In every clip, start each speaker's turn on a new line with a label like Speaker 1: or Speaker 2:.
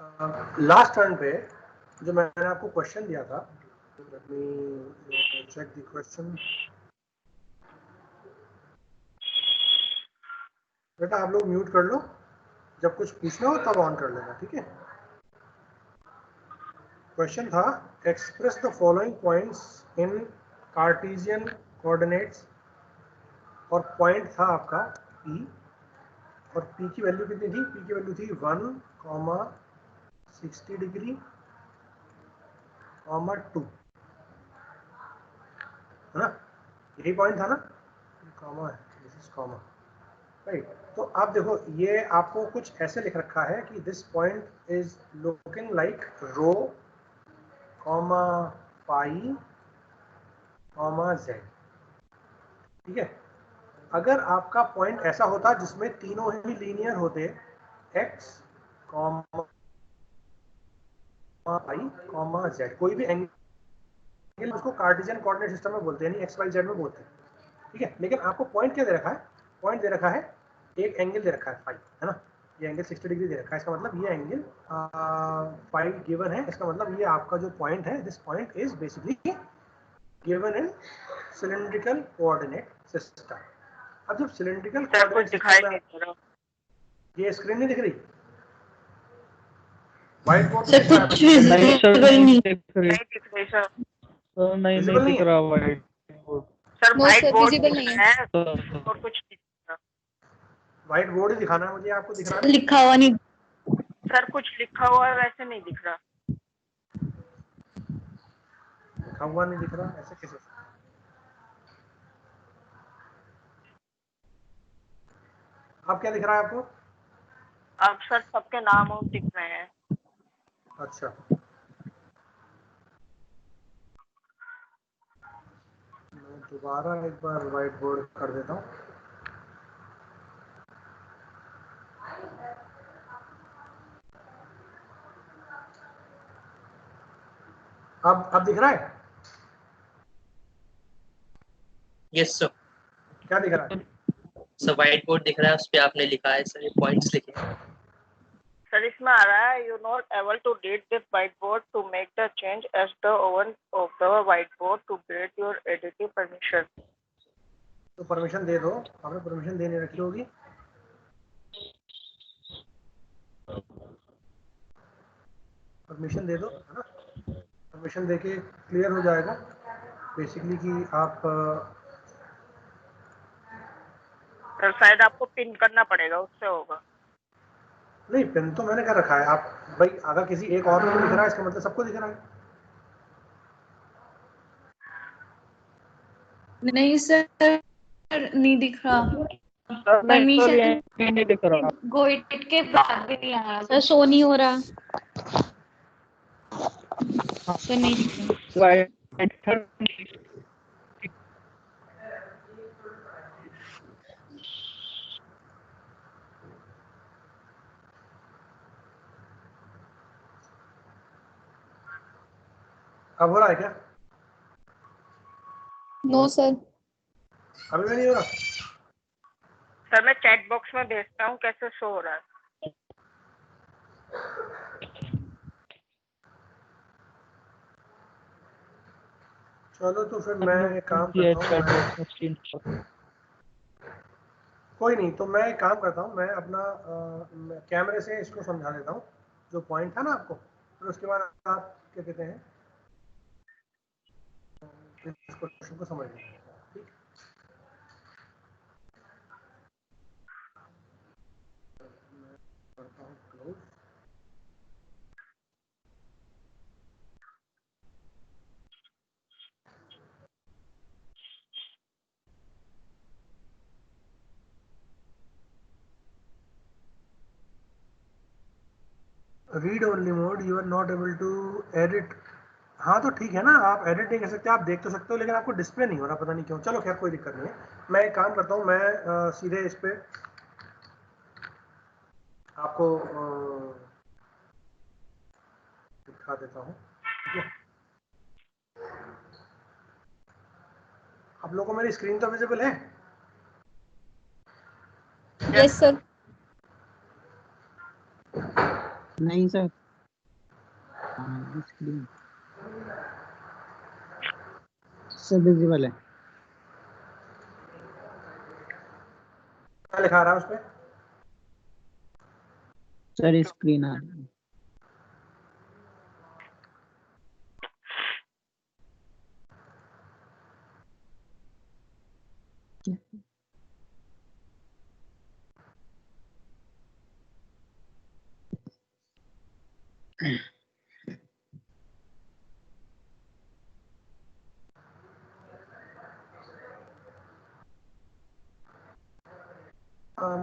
Speaker 1: Last turn पे जो मैंने आपको क्वेश्चन दिया था, let me check the question. बेटा आप लोग म्यूट कर लो, जब कुछ पूछना हो तब ऑन कर लेना, ठीक है। क्वेश्चन था express the following points in Cartesian coordinates, और पॉइंट था आपका P, और P की वैल्यू कितनी थी? P की वैल्यू थी 1,60 डिग्री, 2, है ना? यही पॉइंट था ना, कॉमा है, दिस इज कॉमा, राइट। तो आप देखो ये आपको कुछ ऐसे लिख रखा है कि this point is looking like rho comma phi comma z, ठीक है। अगर आपका पॉइंट ऐसा होता जिसमें तीनों ही लीनियर होते, x comma phi comma z, कोई भी एंगल, उसको कार्टेशियन कोऑर्डिनेट सिस्टम में बोलते हैं, यानी x y z में बोलते हैं, ठीक है। लेकिन आपको पॉइंट क्या दे रखा है? पॉइंट दे रखा है, एक एंगल दे रखा है फाई, है ना, ये एंगल 60 डिग्री दे रखा है, इसका मतलब ये एंगल फाई गिवन है, इसका मतलब ये आपका जो पॉइंट है, this point is basically given in cylindrical coordinate system. अब जब सिलिंड्रिकल कोऑर्डिनेट सिस्टम में, ये स्क्रीन नहीं दिख रही, व्हाइट बोर्ड
Speaker 2: सर कुछ विजिबल नहीं
Speaker 3: दिख रही सर, नहीं
Speaker 1: Visible नहीं
Speaker 3: दिख
Speaker 1: है?
Speaker 3: रहा whiteboard
Speaker 4: sir
Speaker 2: no
Speaker 4: white
Speaker 2: sir
Speaker 4: board
Speaker 2: visible
Speaker 4: दिख
Speaker 2: नहीं
Speaker 4: रहा
Speaker 2: है,
Speaker 4: है और कुछ नहीं दिख रहा।
Speaker 1: व्हाइट बोर्ड ही दिखाना है मुझे, आपको दिख रहा है?
Speaker 2: लिखा हुआ नहीं,
Speaker 4: सर कुछ लिखा हुआ है वैसे नहीं दिख रहा।
Speaker 1: लिखा हुआ नहीं दिख रहा, ऐसे कैसे? अब क्या दिख रहा है आपको?
Speaker 4: अब सर सबके नाम दिख रहे हैं।
Speaker 1: अच्छा, मैं दोबारा एक बार व्हाइट बोर्ड कर देता हूँ। अब दिख रहा है?
Speaker 5: Yes sir.
Speaker 1: क्या दिख रहा है?
Speaker 5: सर व्हाइट बोर्ड दिख रहा है, उस पे आपने लिखा है सर, ये पॉइंट्स लिखे हैं।
Speaker 4: सर इसमें आ रहा है you not able to read this whiteboard to make the change as the owner of the whiteboard to great your additive permission.
Speaker 1: तो परमिशन दे दो, आपने परमिशन देने रखी होगी। परमिशन दे दो, है ना, परमिशन देके क्लियर हो जाएगा बेसिकली कि आप
Speaker 4: सर शायद आपको पिन करना पड़ेगा, उससे होगा।
Speaker 1: नहीं, पिन तो मैंने कर रखा है। आप भाई अगर किसी एक और को दिख रहा है, इसका मतलब सबको दिख रहा है।
Speaker 2: नहीं सर नहीं दिख रहा,
Speaker 3: नहीं सर ये नहीं दिख रहा,
Speaker 2: गोइट के बाद भी नहीं आ रहा सर, शो नहीं हो रहा सर, नहीं दिख रहा।
Speaker 3: व्हाइट
Speaker 1: अब हो रहा है क्या?
Speaker 2: नो सर,
Speaker 1: अभी भी नहीं हो रहा?
Speaker 4: सर मैं चैट बॉक्स में भेजता हूँ कैसे शो हो रहा है।
Speaker 1: चलो तो फिर मैं एक काम करता हूँ, कोई नहीं, तो मैं एक काम करता हूँ, मैं अपना कैमरे से इसको समझा देता हूँ जो पॉइंट था ना आपको, फिर उसके बाद आप क्या कहते हैं इस क्वेश्चन को समझ लेंगे, ठीक। मैं करता हूँ close. Read only mode, you are not able to edit. हाँ तो ठीक है ना, आप एडिट नहीं कर सकते, आप देख तो सकते हो, लेकिन आपको डिस्प्ले नहीं हो रहा, पता नहीं क्यों। चलो खैर कोई दिक्कत नहीं है। मैं एक काम करता हूँ, मैं सीधे इस पे आपको दिखा देता हूँ, ठीक है। आप लोगों को मेरी स्क्रीन तो विजिबल है?
Speaker 2: यस सर,
Speaker 3: नहीं सर,
Speaker 6: स्क्रीन सब विजिबल है।
Speaker 1: क्या लिखा रहा है उस पे?
Speaker 6: सर स्क्रीन आ रही है।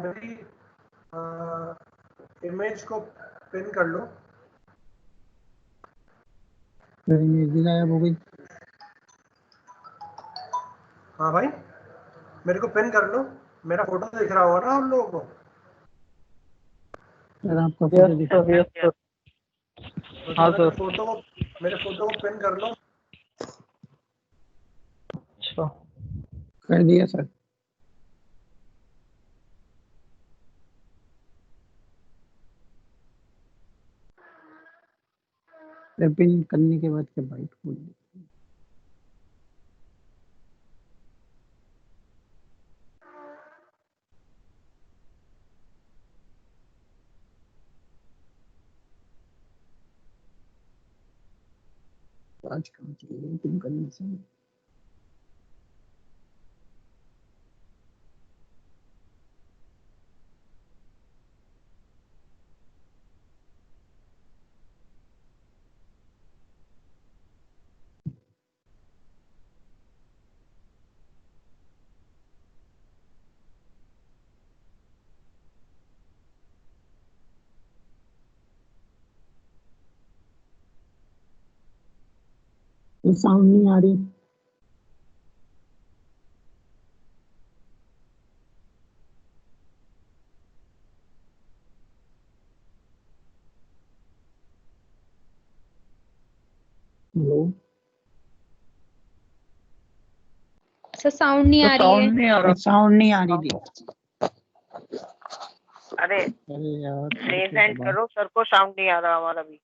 Speaker 1: मेरी इमेज को पिन कर लो।
Speaker 6: सर इमेज भी गायब हो गई।
Speaker 1: हाँ भाई, मेरे को पिन कर लो, मेरा फोटो दिख रहा होगा ना उन लोगों को।
Speaker 6: सर आपका फोटो दिख रहा है।
Speaker 3: Yes sir.
Speaker 1: तो
Speaker 3: हाँ
Speaker 1: मेरे
Speaker 3: सर।
Speaker 1: फोटो को पिन कर लो।
Speaker 3: अच्छा
Speaker 6: कर दिया सर। सर पिन करने के बाद के बाइट खोल दो। आज काम चाहिए पिन करने से। साउंड नहीं आ रही। हेलो
Speaker 2: सर साउंड नहीं आ रही है।
Speaker 3: साउंड नहीं आ रहा।
Speaker 6: साउंड नहीं आ रही थी।
Speaker 4: अरे
Speaker 6: अरे यार
Speaker 4: रेज हैंड करो, सर को साउंड नहीं आ रहा हमारा भी।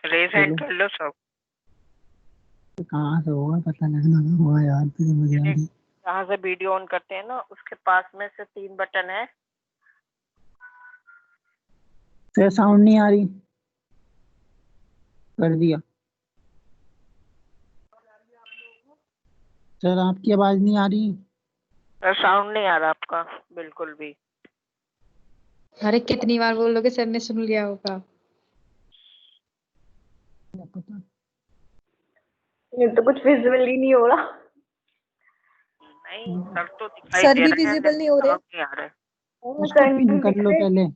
Speaker 4: रेज हैंड कर लो सब।
Speaker 6: कहाँ से होगा पता लगना होगा यार, फिर मुझे आ रही।
Speaker 4: जहाँ से वीडियो ऑन करते हैं ना उसके पास में से 3 बटन है।
Speaker 6: सर साउंड नहीं आ रही। कर दिया। सर आपकी आवाज नहीं आ रही।
Speaker 4: सर साउंड नहीं आ रहा आपका बिल्कुल भी।
Speaker 2: अरे कितनी बार बोलोगे, सर ने सुन लिया होगा।
Speaker 6: क्या पता।
Speaker 7: ये तो कुछ विजिबल ही नहीं हो रहा।
Speaker 4: नहीं सर तो दिखाई
Speaker 7: सर
Speaker 4: दे
Speaker 7: भी
Speaker 4: रहे हैं
Speaker 7: विजिबल
Speaker 4: लेकिन
Speaker 7: नहीं हो रहे।
Speaker 4: साउंड नहीं आ रहा है।
Speaker 6: उसको पिन कर लो पहले।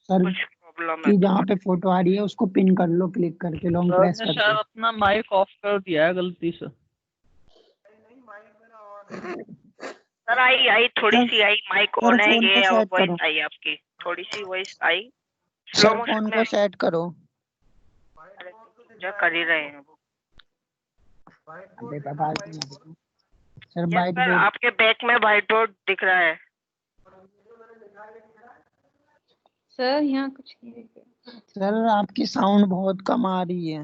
Speaker 6: सर
Speaker 4: कुछ प्रॉब्लम है
Speaker 6: की
Speaker 4: तो।
Speaker 6: जहाँ पे फोटो आ रही है उसको पिन कर लो, क्लिक करके लॉन्ग
Speaker 3: सर
Speaker 6: प्रेस
Speaker 3: ने
Speaker 6: करके।
Speaker 3: शायद अपना माइक ऑफ कर दिया है गलती से।
Speaker 4: सर आई थोड़ी
Speaker 6: सर
Speaker 4: सी आई, माइक
Speaker 6: सर
Speaker 4: ऑन है
Speaker 6: फोन को
Speaker 4: ये,
Speaker 6: सेट
Speaker 4: वॉइस
Speaker 6: करो।
Speaker 4: आई आपकी, थोड़ी सी वॉइस आई स्लो
Speaker 6: सर
Speaker 4: मोशन
Speaker 6: फोन
Speaker 4: में
Speaker 6: को
Speaker 4: आई।
Speaker 6: सेट करो।
Speaker 4: अरे जो कर ही रहे हैं वो।
Speaker 6: अबे बाबा sir
Speaker 4: yes
Speaker 6: white
Speaker 4: sir,
Speaker 6: board.
Speaker 4: आपके बैक में व्हाइट बोर्ड दिख रहा है।
Speaker 2: सर यहाँ कुछ नहीं दिख रहा।
Speaker 6: सर आपकी साउंड बहुत कम आ रही है।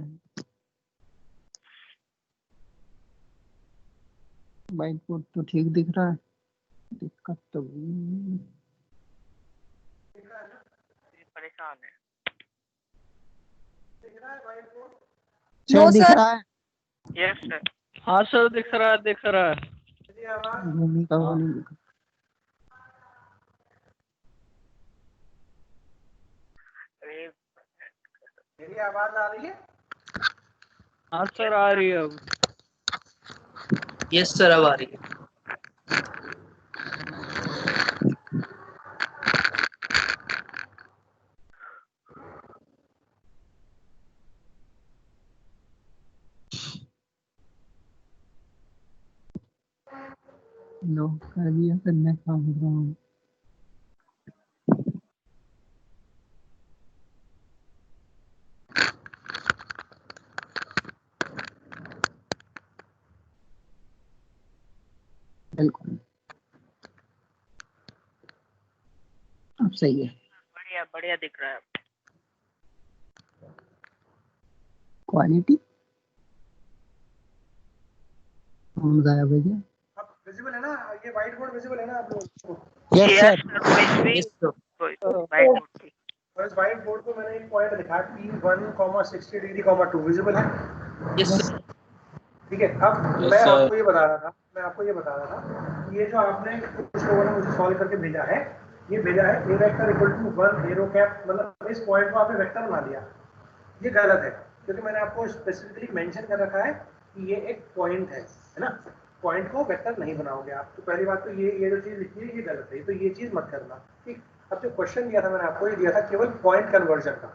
Speaker 6: वाइट बोर्ड तो ठीक दिख रहा है। दिक्कत तो
Speaker 4: परेशान है।
Speaker 6: सर दिख रहा है।
Speaker 4: Yes sir.
Speaker 3: हाँ सर दिख रहा है, दिख रहा है।
Speaker 6: भूमि का वो नहीं दिख
Speaker 1: मेरी आवाज आ रही है?
Speaker 3: हाँ सर आ रही है अब।
Speaker 5: यस सर अब आ रही है।
Speaker 6: लो कर दिया। फिर मैं काम कर रहा हूँ। बिल्कुल अब सही है।
Speaker 4: बढ़िया बढ़िया दिख रहा है।
Speaker 6: क्वालिटी हम गायब है क्या?
Speaker 1: अब विजिबल है ना ये व्हाइट बोर्ड, विजिबल है ना आप लोगों को?
Speaker 6: Yes
Speaker 4: Yes,
Speaker 6: sir.
Speaker 4: sir. Which
Speaker 5: yes sir.
Speaker 4: whiteboard थी?
Speaker 1: और इस व्हाइट बोर्ड को मैंने एक पॉइंट लिखा है P1, 60 डिग्री, 2 विजिबल है।
Speaker 5: Yes
Speaker 6: yes
Speaker 5: sir.
Speaker 1: ठीक है, अब
Speaker 8: Yes,
Speaker 1: मैं
Speaker 8: sir.
Speaker 1: आपको ये बता रहा था ये जो आपने कुछ लोगों ने मुझे सॉल्व करके भेजा है, ये भेजा है a vector equal to 1 arrow cap, मतलब इस पॉइंट को आपने वेक्टर बना लिया। ये गलत है, क्योंकि मैंने आपको स्पेसिफिकली मेंशन कर रखा है कि ये एक पॉइंट है ना। पॉइंट को वेक्टर नहीं बनाओगे आप। तो पहली बात तो ये जो चीज लिखी है ये गलत है, तो ये चीज मत करना। ठीक, अब जो क्वेश्चन दिया था मैंने आपको, ये दिया था केवल पॉइंट कन्वर्जन का,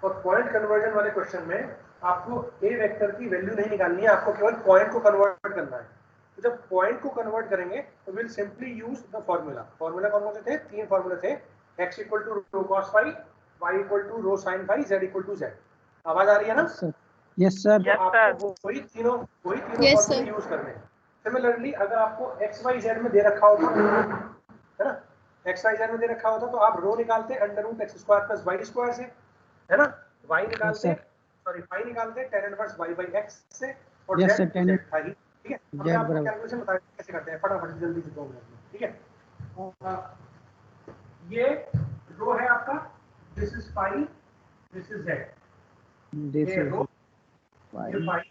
Speaker 1: और पॉइंट कन्वर्जन वाले क्वेश्चन में आपको ए वेक्टर की वैल्यू नहीं निकालनी है, आपको केवल पॉइंट को कन्वर्ट करना है। तो जब पॉइंट को कन्वर्ट करेंगे तो will simply use the formula. Formula कौन कौन से थे? 3 फॉर्मूले थे। x equal to rho cos phi, y equal to rho sin phi, z equal to z। आवाज आ रही है ना?
Speaker 6: Yes sir.
Speaker 4: Yes, sir.
Speaker 1: आपको वही तीनों
Speaker 2: Yes,
Speaker 1: फॉर्मूले
Speaker 2: sir.
Speaker 1: यूज करने हैं। सिमिलरली अगर आपको x y z में दे रखा होता है ना, x y z में दे रखा होता तो आप रो निकालते under root x square plus y square से, है ना। y निकालते, सॉरी फाई निकालते tan inverse y by x से, और
Speaker 6: Yes,
Speaker 1: z
Speaker 6: sir, tan
Speaker 1: z था ही। ठीक है, अब
Speaker 6: Z
Speaker 1: मैं आपको
Speaker 6: बराबर।
Speaker 1: कैलकुलेशन बता कैसे करते हैं, फटाफट जल्दी से 2 मिनट में। ठीक है, ये रो है आपका, this is phi, this is z,
Speaker 6: this
Speaker 1: ये
Speaker 6: इज
Speaker 1: रो, ये फाई,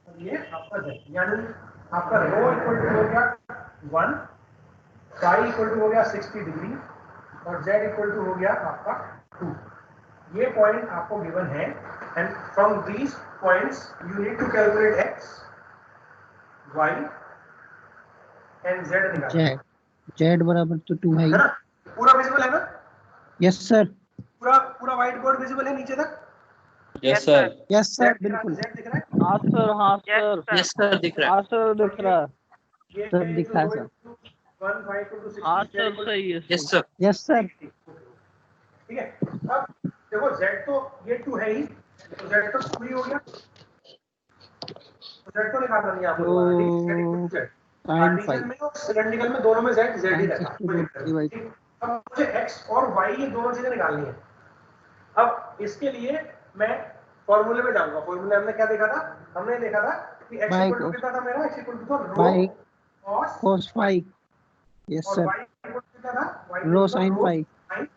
Speaker 1: और ये आपका z, यानी आपका रो इक्वल टू हो गया 1, फाई इक्वल टू हो गया 60 डिग्री, और z इक्वल टू हो गया आपका 2। ये पॉइंट आपको गिवन है, and from these points you need to calculate x, y and z निकालना
Speaker 6: जेड। जेड बराबर तो 2 है
Speaker 1: है ना। पूरा विजिबल है ना?
Speaker 6: Yes sir.
Speaker 1: पूरा व्हाइट बोर्ड विजिबल है नीचे तक?
Speaker 8: Yes, sir.
Speaker 6: Yes sir
Speaker 1: Z
Speaker 6: बिल्कुल।
Speaker 1: दिख रहा है?
Speaker 3: हाँ सर, हाँ
Speaker 4: Yes,
Speaker 3: sir,
Speaker 4: sir.
Speaker 5: Yes sir दिख रहा है।
Speaker 3: हाँ सर दिख रहा है।
Speaker 1: ये
Speaker 6: सब दिखा है सर।
Speaker 1: 1 5 to 60
Speaker 3: हाँ सर सही है
Speaker 5: yes
Speaker 3: sir.
Speaker 5: Sir.
Speaker 6: Yes sir.
Speaker 1: ठीक है, अब देखो z तो ये 2 है ही, तो z तो 2 ही हो गया, तो z तो निकालना नहीं है आपको दोबारा। ठीक है,
Speaker 6: sin
Speaker 1: कार्टेशियन में और सिलेंड्रिकल में दोनों में z ही
Speaker 6: sin
Speaker 1: रहता है,
Speaker 6: 60
Speaker 1: कोई
Speaker 6: root
Speaker 1: दिक्कत
Speaker 6: 3
Speaker 1: नहीं।
Speaker 6: by
Speaker 1: ठीक, अब मुझे x और y ये दोनों चीजें निकालनी है। अब इसके लिए मैं फॉर्मूले में जाऊंगा। फॉर्मूले हमने क्या देखा था? हमने देखा था कि x
Speaker 6: By
Speaker 1: equal to
Speaker 6: cos-
Speaker 1: कितना था मेरा? x इक्वल टू था rho
Speaker 6: by
Speaker 1: cos
Speaker 6: cos phi। Yes
Speaker 1: और
Speaker 6: सर।
Speaker 1: y इक्वल टू कितना था? y
Speaker 6: rho
Speaker 1: equal to
Speaker 6: sin phi।
Speaker 1: sin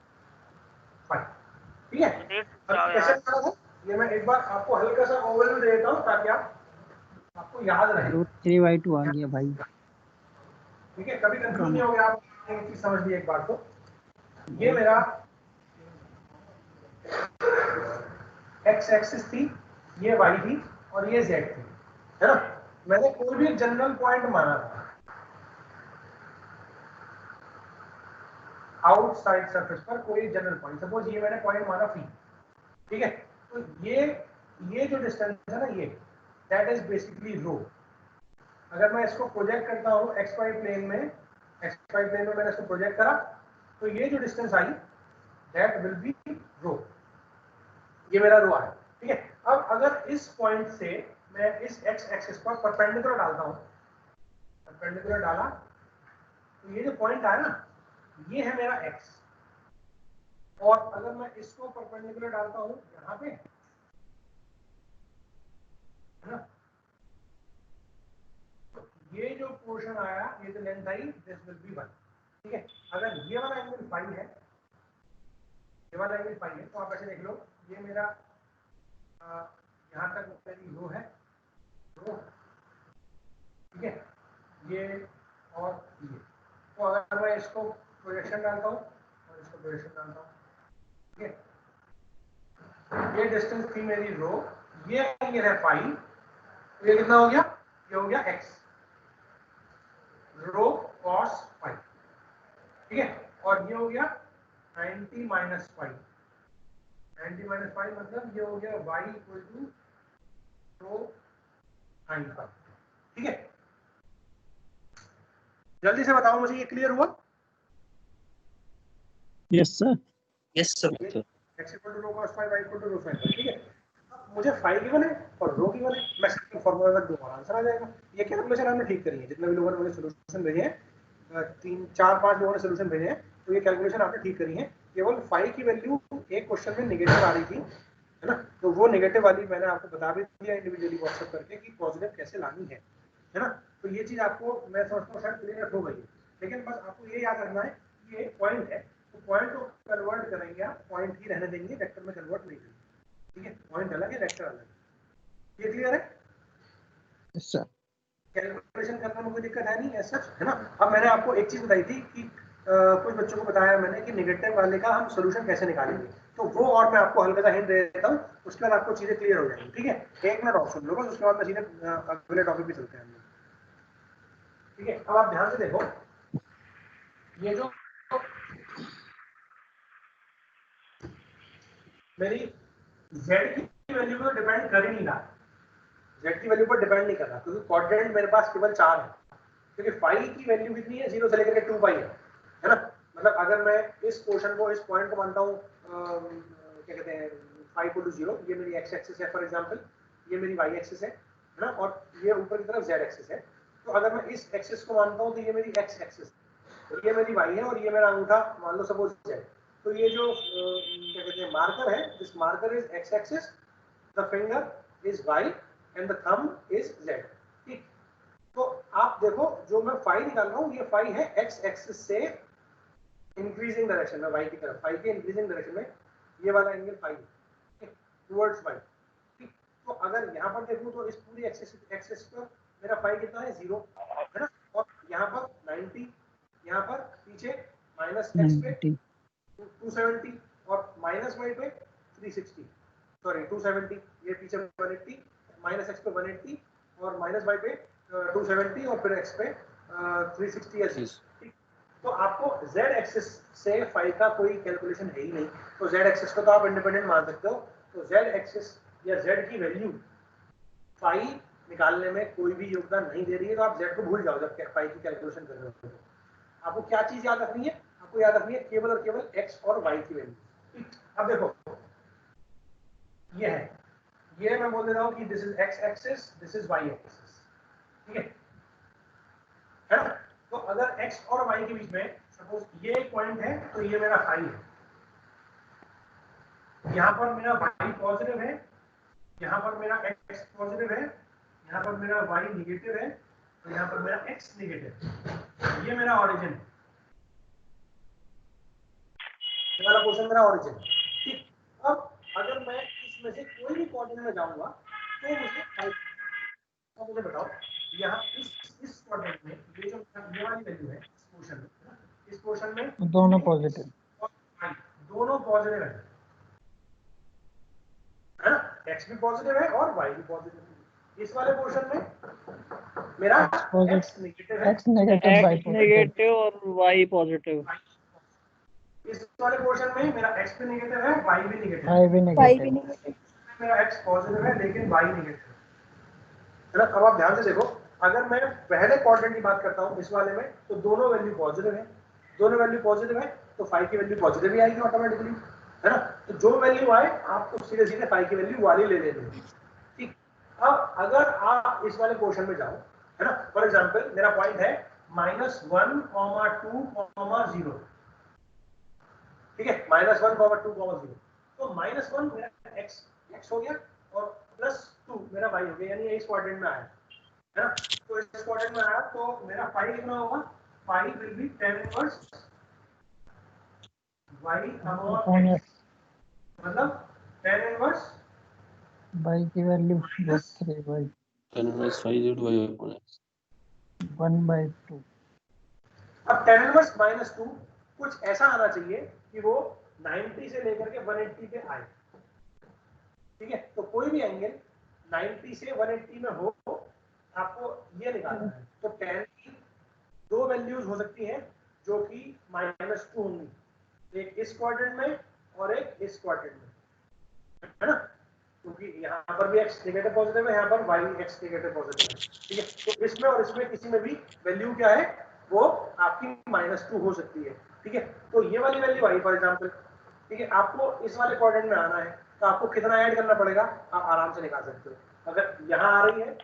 Speaker 1: phi। ठीक है, अब
Speaker 4: जाओ
Speaker 1: कैसे
Speaker 4: यार।
Speaker 1: करा था ये मैं एक बार आपको हल्का सा ओवरव्यू दे देता हूं ताकि आपको याद रहे।
Speaker 6: रूट 3 by 2 आ गया भाई।
Speaker 1: ठीक है, कभी कंफ्यूज नहीं हो गया, आप एक चीज समझ लिए एक बार तो। ये मेरा x एक्सिस थी, ये y थी, और ये z थी, है ना। मैंने कोई भी जनरल पॉइंट माना था आउटसाइड सरफेस पर, कोई जनरल पॉइंट, सपोज ये मैंने पॉइंट माना p। ठीक है, तो ये जो डिस्टेंस है ना, ये दैट इज बेसिकली रो। अगर मैं इसको प्रोजेक्ट करता हूँ xy प्लेन में, मैंने इसको प्रोजेक्ट करा, तो ये जो distance I that will be rho. ये मेरा रो है। ठीक है, अब अगर इस पॉइंट से मैं इस x एक्सिस पर परपेंडिकुलर डालता हूँ, परपेंडिकुलर डाला, तो ये जो पॉइंट आया ना, ये है मेरा x, और अगर मैं इसको परपेंडिकुलर डालता हूँ यहाँ पे, है ना, तो ये जो पोर्शन आया, ये जो length I, this will be 1। ठीक है, अगर ये वाला एंगल फाई है, ये वाला एंगल फाई है, तो आप ऐसे देख लो, ये मेरा यहाँ तक मेरी रो है, रो। ठीक है, ये और ये, तो अगर मैं इसको प्रोजेक्शन डालता हूँ और इसको प्रोजेक्शन डालता हूँ, ठीक है, ये डिस्टेंस थी मेरी रो, ये एंगल है फाई, तो ये कितना हो गया? ये हो गया x, रो cos फाई। ठीक है, और ये हो गया 90 माइनस फाई, 90 माइनस फाई मतलब ये हो गया y equal to rho sin phi. ठीक है, जल्दी से बताओ मुझे, ये क्लियर हुआ?
Speaker 6: Yes sir.
Speaker 5: Yes sir.
Speaker 1: x equal to rho cos phi, y equal to rho sin phi. ठीक है, अब मुझे फाई गिवन है और रो गिवन है, मैं सिंपल फॉर्मूला रख दूंगा, आंसर आ जाएगा। ये कैलकुलेशन हमने ठीक करी है, जितने भी लोगों ने मुझे सॉल्यूशन भेजे हैं, 3 4 5 लोगों ने सॉल्यूशन भेजे हैं, तो ये कैलकुलेशन आपने ठीक करी है। केवल फाई की वैल्यू एक क्वेश्चन में नेगेटिव आ रही थी, है ना। तो वो नेगेटिव वाली मैंने आपको बता भी दिया इंडिविजुअली व्हाट्सएप करके कि पॉजिटिव कैसे लानी है ना। तो ये चीज आपको मैं समझता हूँ शायद क्लियर हो गई, लेकिन बस आपको ये याद रखना है कि ये पॉइंट है, तो पॉइंट को कन्वर्ट करेंगे आप, पॉइंट ही रहने देंगे, वेक्टर में कन्वर्ट नहीं करेंगे, ठीक है। पॉइंट अलग है, वेक्टर अलग है। ये क्लियर है?
Speaker 6: Yes sir.
Speaker 1: कैलकुलेशन करने में कोई दिक्कत है नहीं ऐसा, है ना। अब मैंने आपको एक चीज बताई थी कि कुछ बच्चों को बताया मैंने कि नेगेटिव वाले का हम सोल्यूशन कैसे निकालेंगे, तो वो और मैं आपको हल्का सा हिंट दे देता हूँ, उसके बाद आपको चीजें क्लियर हो जाएंगी, ठीक है। एक मिनट और सुन लो बस, उसके बाद मैं सीधे अगले टॉपिक पे चलते हैं हम लोग, ठीक है। अब आप ध्यान से देखो, ये जो मेरी z की वैल्यू पर डिपेंड कर ही नहीं रहा, z की वैल्यू पर डिपेंड नहीं कर रहा, क्योंकि क्वाड्रेंट मेरे पास केवल 4 है, क्योंकि फाई की वैल्यू कितनी है, 0 से लेकर के 2 पाई है ना। मतलब अगर मैं इस पोर्शन को, इस पॉइंट को मानता हूँ क्या कहते हैं, फाई इक्वल टू 0, ये मेरी x एक्सिस है फॉर एग्जांपल, ये मेरी y एक्सिस है ना, और ये ऊपर की तरफ z एक्सिस है। तो अगर मैं इस एक्सिस को मानता हूँ तो ये मेरी x एक्सिस, ये मेरी y है, और ये मेरा अंगूठा मान लो सपोज z। तो ये जो क्या कहते हैं मार्कर है, this marker is x axis, the finger is y and the thumb is z, ठीक। तो आप देखो जो मैं फाई निकाल रहा हूँ, ये फाई है x एक्सिस से इंक्रीजिंग डायरेक्शन में, y की तरफ, फाई के इंक्रीजिंग डायरेक्शन में ये वाला एंगल फाई है टुवर्ड्स y, ठीक। तो अगर यहाँ पर देखूँ तो इस पूरी एक्सिस पर मेरा फाई कितना है, 0 है ना, और यहाँ पर 90, यहाँ पर पीछे माइनस x पे 270 और माइनस y पे 360, सॉरी 270, ये पीछे 180, माइनस x पे 180 और माइनस y पे 270 और फिर x पे 360 या 6, ठीक। तो आपको z एक्सिस से फाई का कोई कैलकुलेशन है ही नहीं, तो z एक्सिस को तो आप इंडिपेंडेंट मान सकते हो। तो z एक्सिस या z की वैल्यू फाई निकालने में कोई भी योगदान नहीं दे रही है, तो आप z को भूल जाओ जब फाई की कैलकुलेशन कर रहे हो। आपको क्या चीज याद रखनी है, आपको याद रखनी है केवल और केवल x और y की वैल्यू। अब देखो ये है, ये मैं बोल दे रहा हूँ कि this is x axis, this is y axis, ठीक है ना। तो अगर x और y के बीच में सपोज ये एक पॉइंट है, तो ये मेरा फाई है, यहाँ पर मेरा y पॉजिटिव है, यहाँ पर मेरा x पॉजिटिव है, यहाँ पर मेरा y निगेटिव है, तो यहाँ पर मेरा x निगेटिव, ये मेरा ऑरिजिन है, ये वाला पोर्शन मेरा ऑरिजिन है, ठीक। अब अगर मैं इसमें से कोई भी क्वाड्रेंट में जाऊंगा तो मुझे बताओ यहाँ इस क्वाड्रेंट में ये जो ये वाली वैल्यू है इस पोर्शन में, इस पोर्शन में
Speaker 6: दोनों पॉजिटिव,
Speaker 1: दोनों पॉजिटिव है ना, x भी पॉजिटिव है और y भी पॉजिटिव है। इस वाले पोर्शन में मेरा x नेगेटिव है,
Speaker 6: x negative y
Speaker 3: X
Speaker 6: positive,
Speaker 3: negative और Y पॉजिटिव।
Speaker 1: इस वाले पोर्शन में मेरा x भी नेगेटिव है, y भी नेगेटिव है,
Speaker 6: y भी नेगेटिव,
Speaker 1: मेरा x पॉजिटिव है लेकिन y नेगेटिव है ना। अब आप ध्यान से देखो, अगर मैं पहले क्वाड्रेंट की बात करता हूँ इस वाले में, तो दोनों वैल्यू पॉजिटिव है, दोनों वैल्यू पॉजिटिव है, तो फाई की वैल्यू पॉजिटिव ही आएगी ऑटोमेटिकली, है ना। तो जो वैल्यू आए आपको सीधे सीधे फाई की वैल्यू वाली ले लेनी है, ठीक। अब अगर आप इस वाले पोर्शन में जाओ, है ना, फॉर एग्जाम्पल मेरा पॉइंट है -1,2,0, ठीक है, -1,2,0, तो -1 मेरा x हो गया और +2 मेरा y हो गया, यानी इस क्वाड्रेंट में आया, है ना। तो इस क्वाड्रेंट में आया तो मेरा फाई कितना होगा, phi will be tan inverse y upon x, मतलब tan इनवर्स
Speaker 6: y की वैल्यू √3y 1/2।
Speaker 1: अब tan इनवर्स -2 कुछ ऐसा आना चाहिए कि वो 90 से लेकर के 180 पे आए, ठीक है। तो कोई भी एंगल 90 से 180 में हो, आपको ये निकालना है। तो tan की दो वैल्यूज हो सकती हैं जो कि -2 होंगी, एक इस क्वाड्रेंट में और एक इस क्वाड्रेंट में, है ना, क्योंकि यहाँ पर भी x नेगेटिव पॉजिटिव है, यहाँ पर y x नेगेटिव पॉजिटिव है, ठीक है। तो इसमें और इसमें किसी में भी वैल्यू क्या है, वो आपकी -2 हो सकती है, ठीक है। तो ये वाली वैल्यू आई फॉर एग्जांपल, ठीक है। आपको इस वाले क्वाड्रेंट में आना है, तो आपको कितना ऐड करना पड़ेगा, आप आराम से निकाल सकते हो। अगर यहाँ आ रही है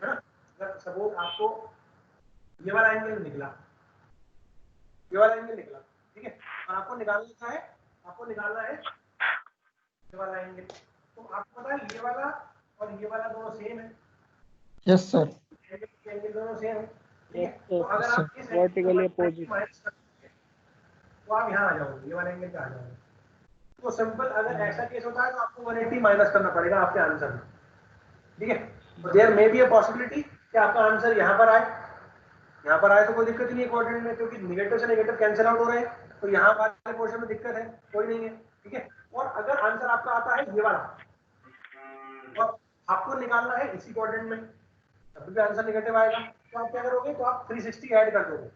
Speaker 1: ना, अगर सपोज आपको ये वाला एंगल निकला, ये वाला एंगल निकला, ठीक है, और आपको निकालना है, आपको निकालना है ये वाला एंगल, तो आपको पता है ये वाला और ये वाला दोनों सेम है,
Speaker 6: यस सर।
Speaker 1: एंगल दोनों सेम है, ठीक है।
Speaker 3: Yes,
Speaker 1: तो
Speaker 3: sir.
Speaker 1: अगर आप इस
Speaker 3: Vertically opposite.
Speaker 1: माइनस करते तो आप यहाँ आ जाओगे, ये वाले एंगल पे आ जाओगे। तो सिंपल, अगर ऐसा केस होता है तो आपको 180 माइनस करना पड़ेगा आपके आंसर में, ठीक है। तो there may be a possibility कि आपका आंसर यहाँ पर आए, यहाँ पर आए तो कोई दिक्कत नहीं है कोऑर्डिनेट में, क्योंकि नेगेटिव से नेगेटिव कैंसिल आउट हो रहे हैं, तो यहाँ वाले पोर्शन में दिक्कत है, कोई नहीं है, ठीक है। और अगर आंसर आपका आता है ये वाला और आपको निकालना है इसी कोऑर्डिनेट में, तब भी आंसर नेगेटिव आएगा, तो आप क्या करोगे, तो आप 360 ऐड कर दोगे,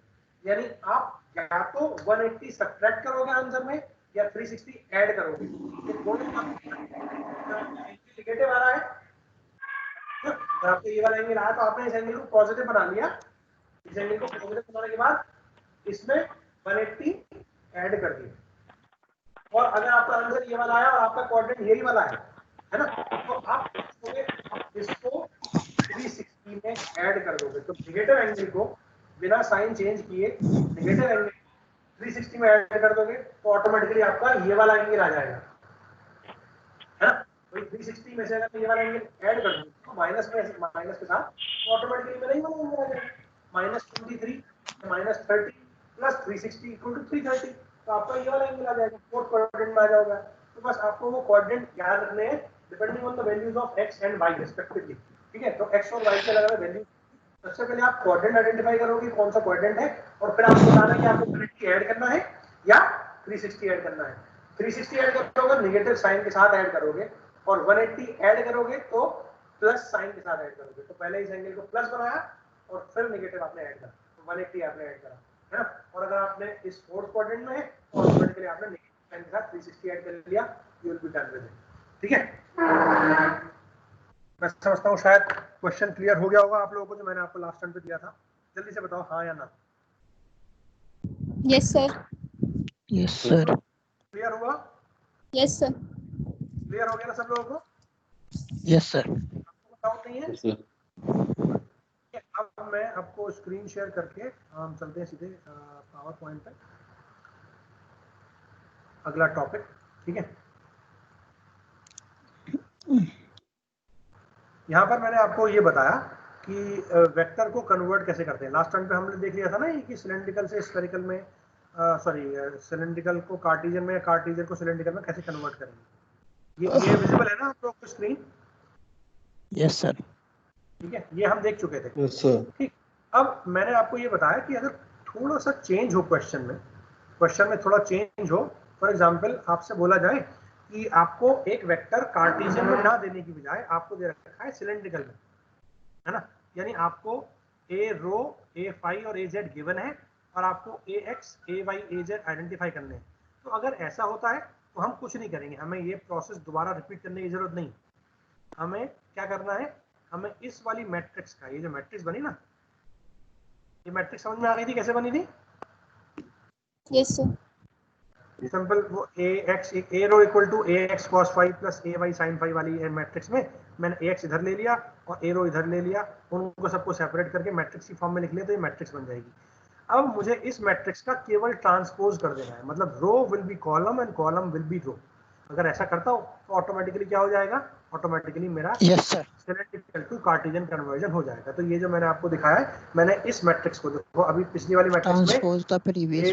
Speaker 1: यानी आप या तो 180 सब्ट्रैक्ट करोगे आंसर में या 360 ऐड करोगे। ये दोनों नेगेटिव आ रहा है, अगर आपको ये वाला एंगल आया तो आपने इस एंगल को पॉजिटिव बना लिया, इस एंगल को पॉजिटिव बनाने के बाद इसमें 180 ऐड कर दिया, और अगर आपका आंसर ये वाला आया और आपका कोऑर्डिनेट यही वाला है ना, तो आप इसको 360 में ऐड कर दोगे, तो नेगेटिव एंगल को बिना साइन चेंज किए नेगेटिव एंगल 360 में ऐड कर दोगे तो ऑटोमेटिकली आपका ये वाला एंगल आ जाएगा, है ना। तो 360 में से अगर ये वाला एंगल ऐड कर दूं तो माइनस के साथ तो ऑटोमेटिकली मेरा ये वाला एंगल आ जाएगा, -23 -30 प्लस 360 इक्वल टू 330, तो आपका ये वाला एंगल आ जाएगा, फोर्थ क्वाड्रेंट में आ जाएगा। तो बस आपको वो क्वाड्रेंट याद रखने हैं depending on the values of x and y respectively, ठीक है। तो x और y के अलग-अलग वैल्यू, सबसे पहले आप क्वाड्रेंट आइडेंटिफाई करोगे कौन सा क्वाड्रेंट है, और फिर आपको बताना है कि आपको 180 ऐड करना है या 360 ऐड करना है। 360 ऐड करोगे नेगेटिव साइन के साथ ऐड करोगे, और 180 ऐड करोगे तो प्लस साइन के साथ ऐड करोगे। तो पहले इस एंगल को प्लस बनाया और फिर नेगेटिव आपने ऐड करा, तो 180 आपने ऐड करा, है ना। और अगर आपने इस फोर्थ क्वाड्रेंट में है तो ऑटोमेटिकली आपने नेगेटिव साइन के साथ 360 ऐड कर लिया, you will be done with it, ठीक है। मैं समझता हूँ शायद क्वेश्चन क्लियर हो गया होगा आप लोगों को जो मैंने आपको लास्ट टाइम पे दिया था। जल्दी से बताओ हाँ या ना।
Speaker 2: Yes sir.
Speaker 6: Yes sir.
Speaker 1: Clear हुआ?
Speaker 2: Yes sir.
Speaker 1: क्लियर हो गया ना सब लोगों को?
Speaker 6: Yes sir.
Speaker 1: बताओ नहीं है? अब मैं आपको स्क्रीन शेयर करके हम चलते हैं सीधे पावर पॉइंट पे, अगला टॉपिक, ठीक है। यहाँ पर मैंने आपको ये बताया कि वेक्टर को कन्वर्ट कैसे करते हैं। लास्ट टाइम पे हमने देख लिया था ना कि सिलेंड्रिकल से स्फेरिकल में, सिलेंड्रिकल को कार्टेशियन में, कार्टेशियन को सिलेंड्रिकल में कैसे कन्वर्ट करेंगे। ये विजिबल है ना आप लोगों को स्क्रीन?
Speaker 6: Yes sir.
Speaker 1: ठीक है, ये हम देख चुके थे।
Speaker 8: Yes sir.
Speaker 1: ठीक, अब मैंने आपको ये बताया कि अगर थोड़ा सा चेंज हो क्वेश्चन में थोड़ा चेंज हो, फॉर एग्जांपल आपसे बोला जाए कि आपको एक वेक्टर कार्टेशियन में ना देने की बजाय आपको दे रखा है सिलेंड्रिकल में, है ना। यानी आपको ए रो, ए फाई और ए जेड गिवन है और आपको ए एक्स, ए वाई, ए जेड आइडेंटिफाई करने हैं। तो अगर ऐसा होता है तो हम कुछ नहीं करेंगे, हमें ये प्रोसेस दोबारा रिपीट करने की जरूरत नहीं। हमें क्या करना है, हमें इस वाली मैट्रिक्स का, ये जो मैट्रिक्स बनी ना, ये मैट्रिक्स समझ में आ गई थी कैसे बनी थी?
Speaker 2: Yes sir.
Speaker 1: सिंपल, वो a rho equal to a x cos phi plus a y sine phi वाली मैट्रिक्स में मैंने ए एक्स इधर ले लिया और ए रो इधर ले लिया, उनको सबको सेपरेट करके मैट्रिक्स की फॉर्म में लिख लिया, तो ये मैट्रिक्स बन जाएगी। अब मुझे इस मैट्रिक्स का केवल ट्रांसपोज कर देना है, मतलब row will be column and column will be row. अगर ऐसा करता हूँ तो ऑटोमेटिकली क्या हो जाएगा, ऑटोमेटिकली मेरा
Speaker 6: yes sir.
Speaker 1: Cylindrical to cartesian conversion हो जाएगा। तो ये जो मैंने आपको दिखाया है, मैंने इस मैट्रिक्स को, देखो अभी पिछली वाली मैट्रिक्स में
Speaker 6: ट्रांसपोज द प्रीवियस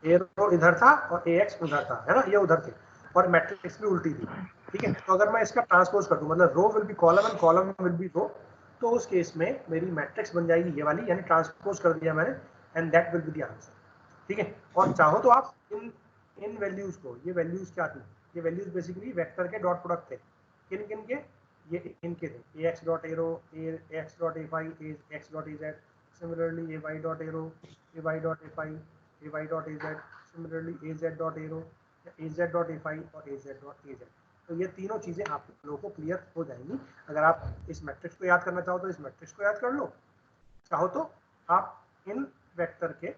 Speaker 1: ए रो इधर था और ए एक्स उधर था, है ना, ये उधर थे और मैट्रिक्स भी उल्टी थी, ठीक है। तो अगर मैं इसका ट्रांसपोज कर दूं, मतलब row will be column and column will be row, तो उस केस में मेरी मैट्रिक्स बन जाएगी ये वाली, यानी ट्रांसपोज कर दिया मैंने, and that will be the answer, ठीक है। और चाहो तो आप इन वैल्यूज को, ये वैल्यूज क्या थी, ये वैल्यूज बेसिकली वेक्टर के डॉट प्रोडक्ट थे। किन किन के? ये इनके थे, a x dot a rho, a x dot a phi, a x dot a z, similarly a y dot a rho, a y dot a phi, a y dot a z, similarly a z dot a rho, a z dot a phi और a z dot a z. तो ये तीनों चीज़ें आप लोगों को clear हो जाएंगी। अगर आप इस मैट्रिक्स को याद करना चाहो तो इस मैट्रिक्स को याद कर लो, चाहो तो आप इन वेक्टर के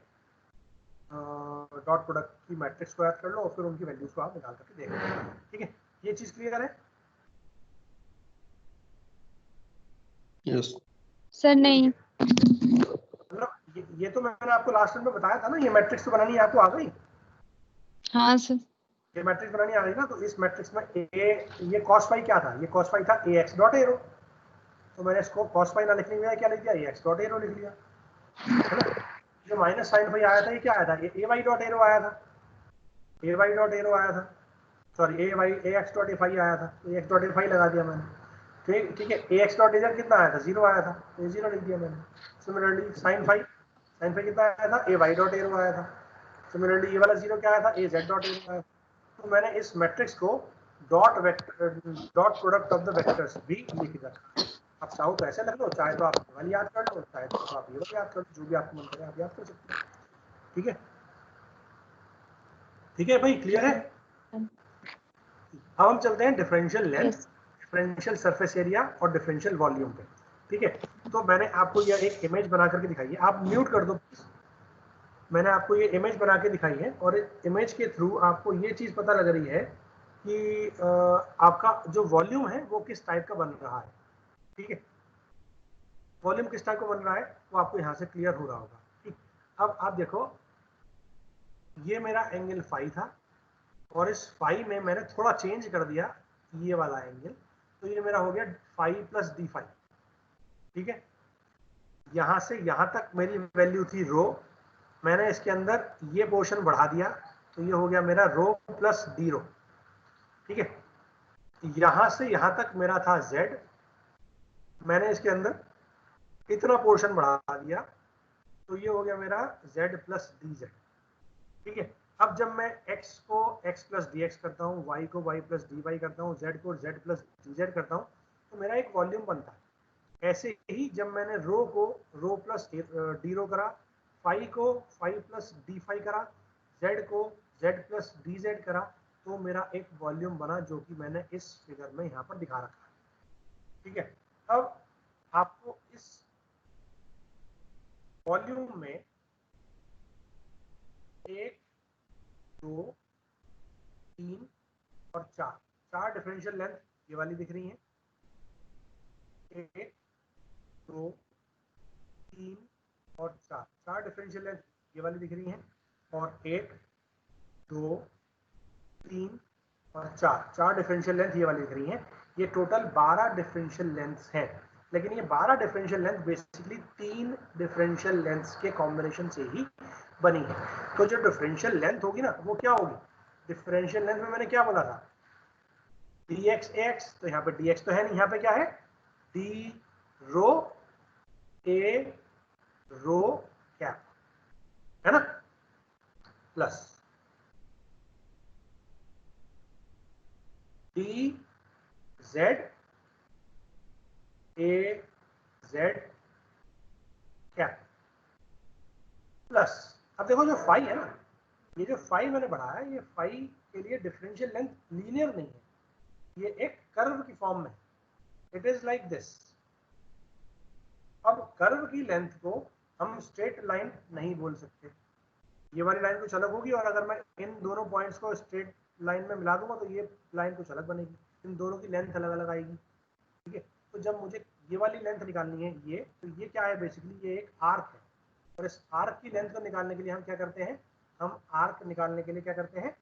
Speaker 1: डॉट प्रोडक्ट की मैट्रिक्स को याद कर लो और फिर उनकी वैल्यूज को आप निकाल करके देख लो, ठीक है। ये चीज़ क्लियर है?
Speaker 8: यस
Speaker 2: सर नहीं।
Speaker 1: मतलब ये तो मैंने आपको लास्ट टाइम में बताया था ना, ये मैट्रिक्स तो बनानी है, आपको आ गई?
Speaker 2: हाँ सर।
Speaker 1: ये मैट्रिक्स बनानी आ रही ना, तो इस मैट्रिक्स में ये cos फाई क्या था, ये cos फाई था ax डॉट एरो, तो मैंने इसको cos फाई ना लिखने के बजाय क्या लिख दिया, ax डॉट एरो लिख लिया, है ना। जो माइनस साइन फाई आया था ये क्या आया था, ये ay डॉट एरो आया था, ay डॉट एरो आया था, सॉरी ax डॉट फाई आया था, तो ax डॉट फाई लगा दिया मैंने, ठीक है। ax डॉट एज कितना आया था, 0 आया था, तो ये 0 लिख दिया मैंने। सिमिलरली साइन फाई कितना आया था, ay डॉट एरो आया था, सिमिलरली ये वाला 0 क्या आया था, az डॉट एरो आया था। तो मैंने इस matrix co dot product of the vectors भी लिख रखा। आप चाहो तो ऐसे लग लो, चाहे तो आप ये वाली याद कर लो, चाहे तो आप ये वाली याद कर लो, जो भी आपको मन करे आप याद कर सकते हैं। ठीक है, ठीक है भाई, क्लियर है। अब हम चलते हैं differential length, differential surface area और डिफरेंशियल वॉल्यूम पे। ठीक है, तो मैंने आपको यह एक इमेज बना करके दिखाई है, आप म्यूट कर दो प्लीज। मैंने आपको ये इमेज बना के दिखाई है और इस इमेज के थ्रू आपको ये चीज पता लग रही है कि आपका जो वॉल्यूम है वो किस टाइप का बन रहा है। ठीक है, वॉल्यूम किस टाइप का बन रहा है वो आपको यहाँ से क्लियर हो रहा होगा। ठीक, अब आप देखो ये मेरा एंगल फाई था और इस फाई में मैंने थोड़ा चेंज कर दिया ये वाला एंगल, तो ये मेरा हो गया फाई प्लस डी फाई। ठीक है, यहाँ से यहाँ तक मेरी वैल्यू थी रो, मैंने इसके अंदर ये पोर्शन बढ़ा दिया, तो ये हो गया मेरा रो प्लस डी रो। ठीक है, यहां से यहां तक मेरा था z, मैंने इसके अंदर इतना पोर्शन बढ़ा दिया, तो ये हो गया मेरा z प्लस डी जेड। ठीक है, अब जब मैं x को x प्लस डी एक्स करता हूँ, y को y प्लस डी वाई करता हूँ, z को z प्लस डी जेड करता हूँ, तो मेरा एक वॉल्यूम बनता है। ऐसे ही जब मैंने रो को रो प्लस डी रो करा, फाई को फाई प्लस डी फाई करा, जेड को जेड प्लस डी जेड करा, तो मेरा एक वॉल्यूम बना जो कि मैंने इस फिगर में यहाँ पर दिखा रखा है। ठीक है, अब आपको इस वॉल्यूम में 1 2 3 और 4 डिफरेंशियल लेंथ ये वाली दिख रही है, 1 2 3 और 4 डिफरेंशियल लेंथ ये वाली दिख रही है, और 1 2 3 और 4 डिफरेंशियल लेंथ ये वाली दिख रही है। ये टोटल 12 डिफरेंशियल लेंथ्स हैं, लेकिन ये 12 differential length basically 3 differential lengths के कॉम्बिनेशन से ही बनी है। तो जो डिफरेंशियल लेंथ होगी ना वो क्या होगी, डिफरेंशियल लेंथ में मैंने क्या बोला था, dx ax, तो यहाँ पे dx तो है नहीं, यहाँ पे क्या है d rho a rho cap, है ना, plus d z a z cap plus, अब देखो जो फाई है ना, ये जो फाई मैंने बढ़ाया है, ये फाई के लिए डिफरेंशियल लेंथ लीनियर नहीं है, ये एक कर्व की फॉर्म में, इट इज लाइक दिस। अब कर्व की लेंथ को हम स्ट्रेट लाइन नहीं बोल सकते, ये वाली लाइन कुछ अलग होगी, और अगर मैं इन दोनों पॉइंट्स को स्ट्रेट लाइन में मिला दूंगा तो ये लाइन कुछ अलग बनेगी, इन दोनों की लेंथ अलग अलग आएगी। ठीक है, तो जब मुझे ये वाली लेंथ निकालनी है ये, तो ये क्या है बेसिकली, ये एक आर्क है, और इस आर्क की लेंथ को निकालने के लिए हम क्या करते हैं, हम आर्क निकालने के लिए क्या करते हैं,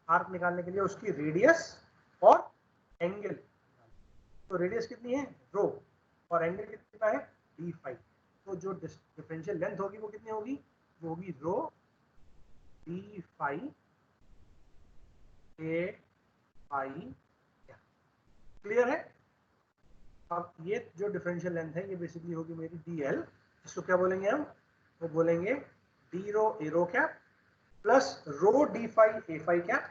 Speaker 1: आर्क निकालने के लिए उसकी रेडियस और एंगल, तो रेडियस कितनी है रो और एंगल कितना है डी फाई, तो जो डिफरेंशियल लेंथ होगी वो कितनी होगी, वो होगी रो d phi a phi. Clear है। अब ये जो डिफरेंशियल लेंथ है ये बेसिकली होगी मेरी डी एल, इसको क्या बोलेंगे हम, वो बोलेंगे d rho a rho cap plus rho d phi a phi cap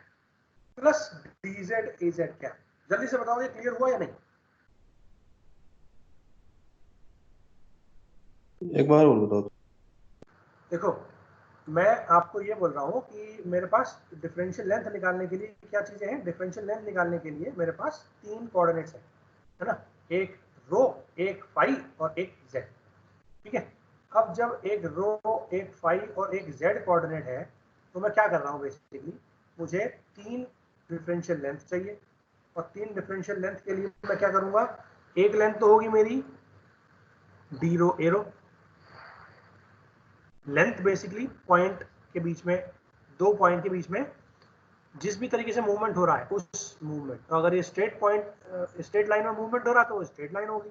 Speaker 1: plus d z a z cap. जल्दी से बताओ ये क्लियर हुआ या नहीं।
Speaker 8: एक बार और बताओ।
Speaker 1: देखो मैं आपको ये बोल रहा हूँ कि मेरे पास डिफरेंशियल लेंथ निकालने के लिए क्या चीजें हैं, डिफरेंशियल लेंथ निकालने के लिए मेरे पास 3 कोऑर्डिनेट्स है ना, एक रो एक फाई और एक जेड। ठीक है, अब जब एक रो एक फाई और एक जेड कोऑर्डिनेट है तो मैं क्या कर रहा हूँ बेसिकली, मुझे 3 डिफरेंशियल लेंथ चाहिए, और 3 डिफरेंशियल लेंथ के लिए मैं क्या करूंगा, एक लेंथ तो होगी मेरी D rho a row, length basically point के बीच में, 2 पॉइंट के बीच में जिस भी तरीके से मूवमेंट हो रहा है उस मूवमेंट, तो अगर ये स्ट्रेट लाइन में मूवमेंट हो रहा है तो वो स्ट्रेट लाइन होगी,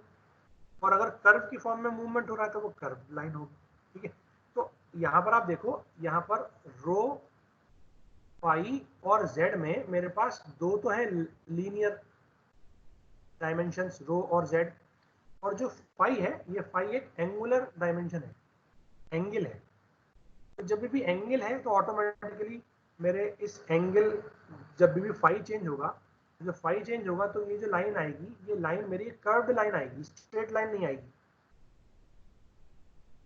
Speaker 1: और अगर कर्व की फॉर्म में मूवमेंट हो रहा है तो वो कर्व लाइन होगी। ठीक है, तो यहाँ पर आप देखो, यहाँ पर रो फाई और जेड में मेरे पास दो तो है लीनियर डायमेंशंस, रो और जेड, और जो फाई है, ये फाई एक एंगुलर डायमेंशन है, एंगल है। तो जब भी एंगल है तो ऑटोमेटिकली मेरे इस एंगल, जब भी फाई चेंज होगा, जो फाई चेंज होगा तो ये जो लाइन आएगी, ये लाइन मेरी कर्व्ड लाइन आएगी, स्ट्रेट लाइन नहीं आएगी,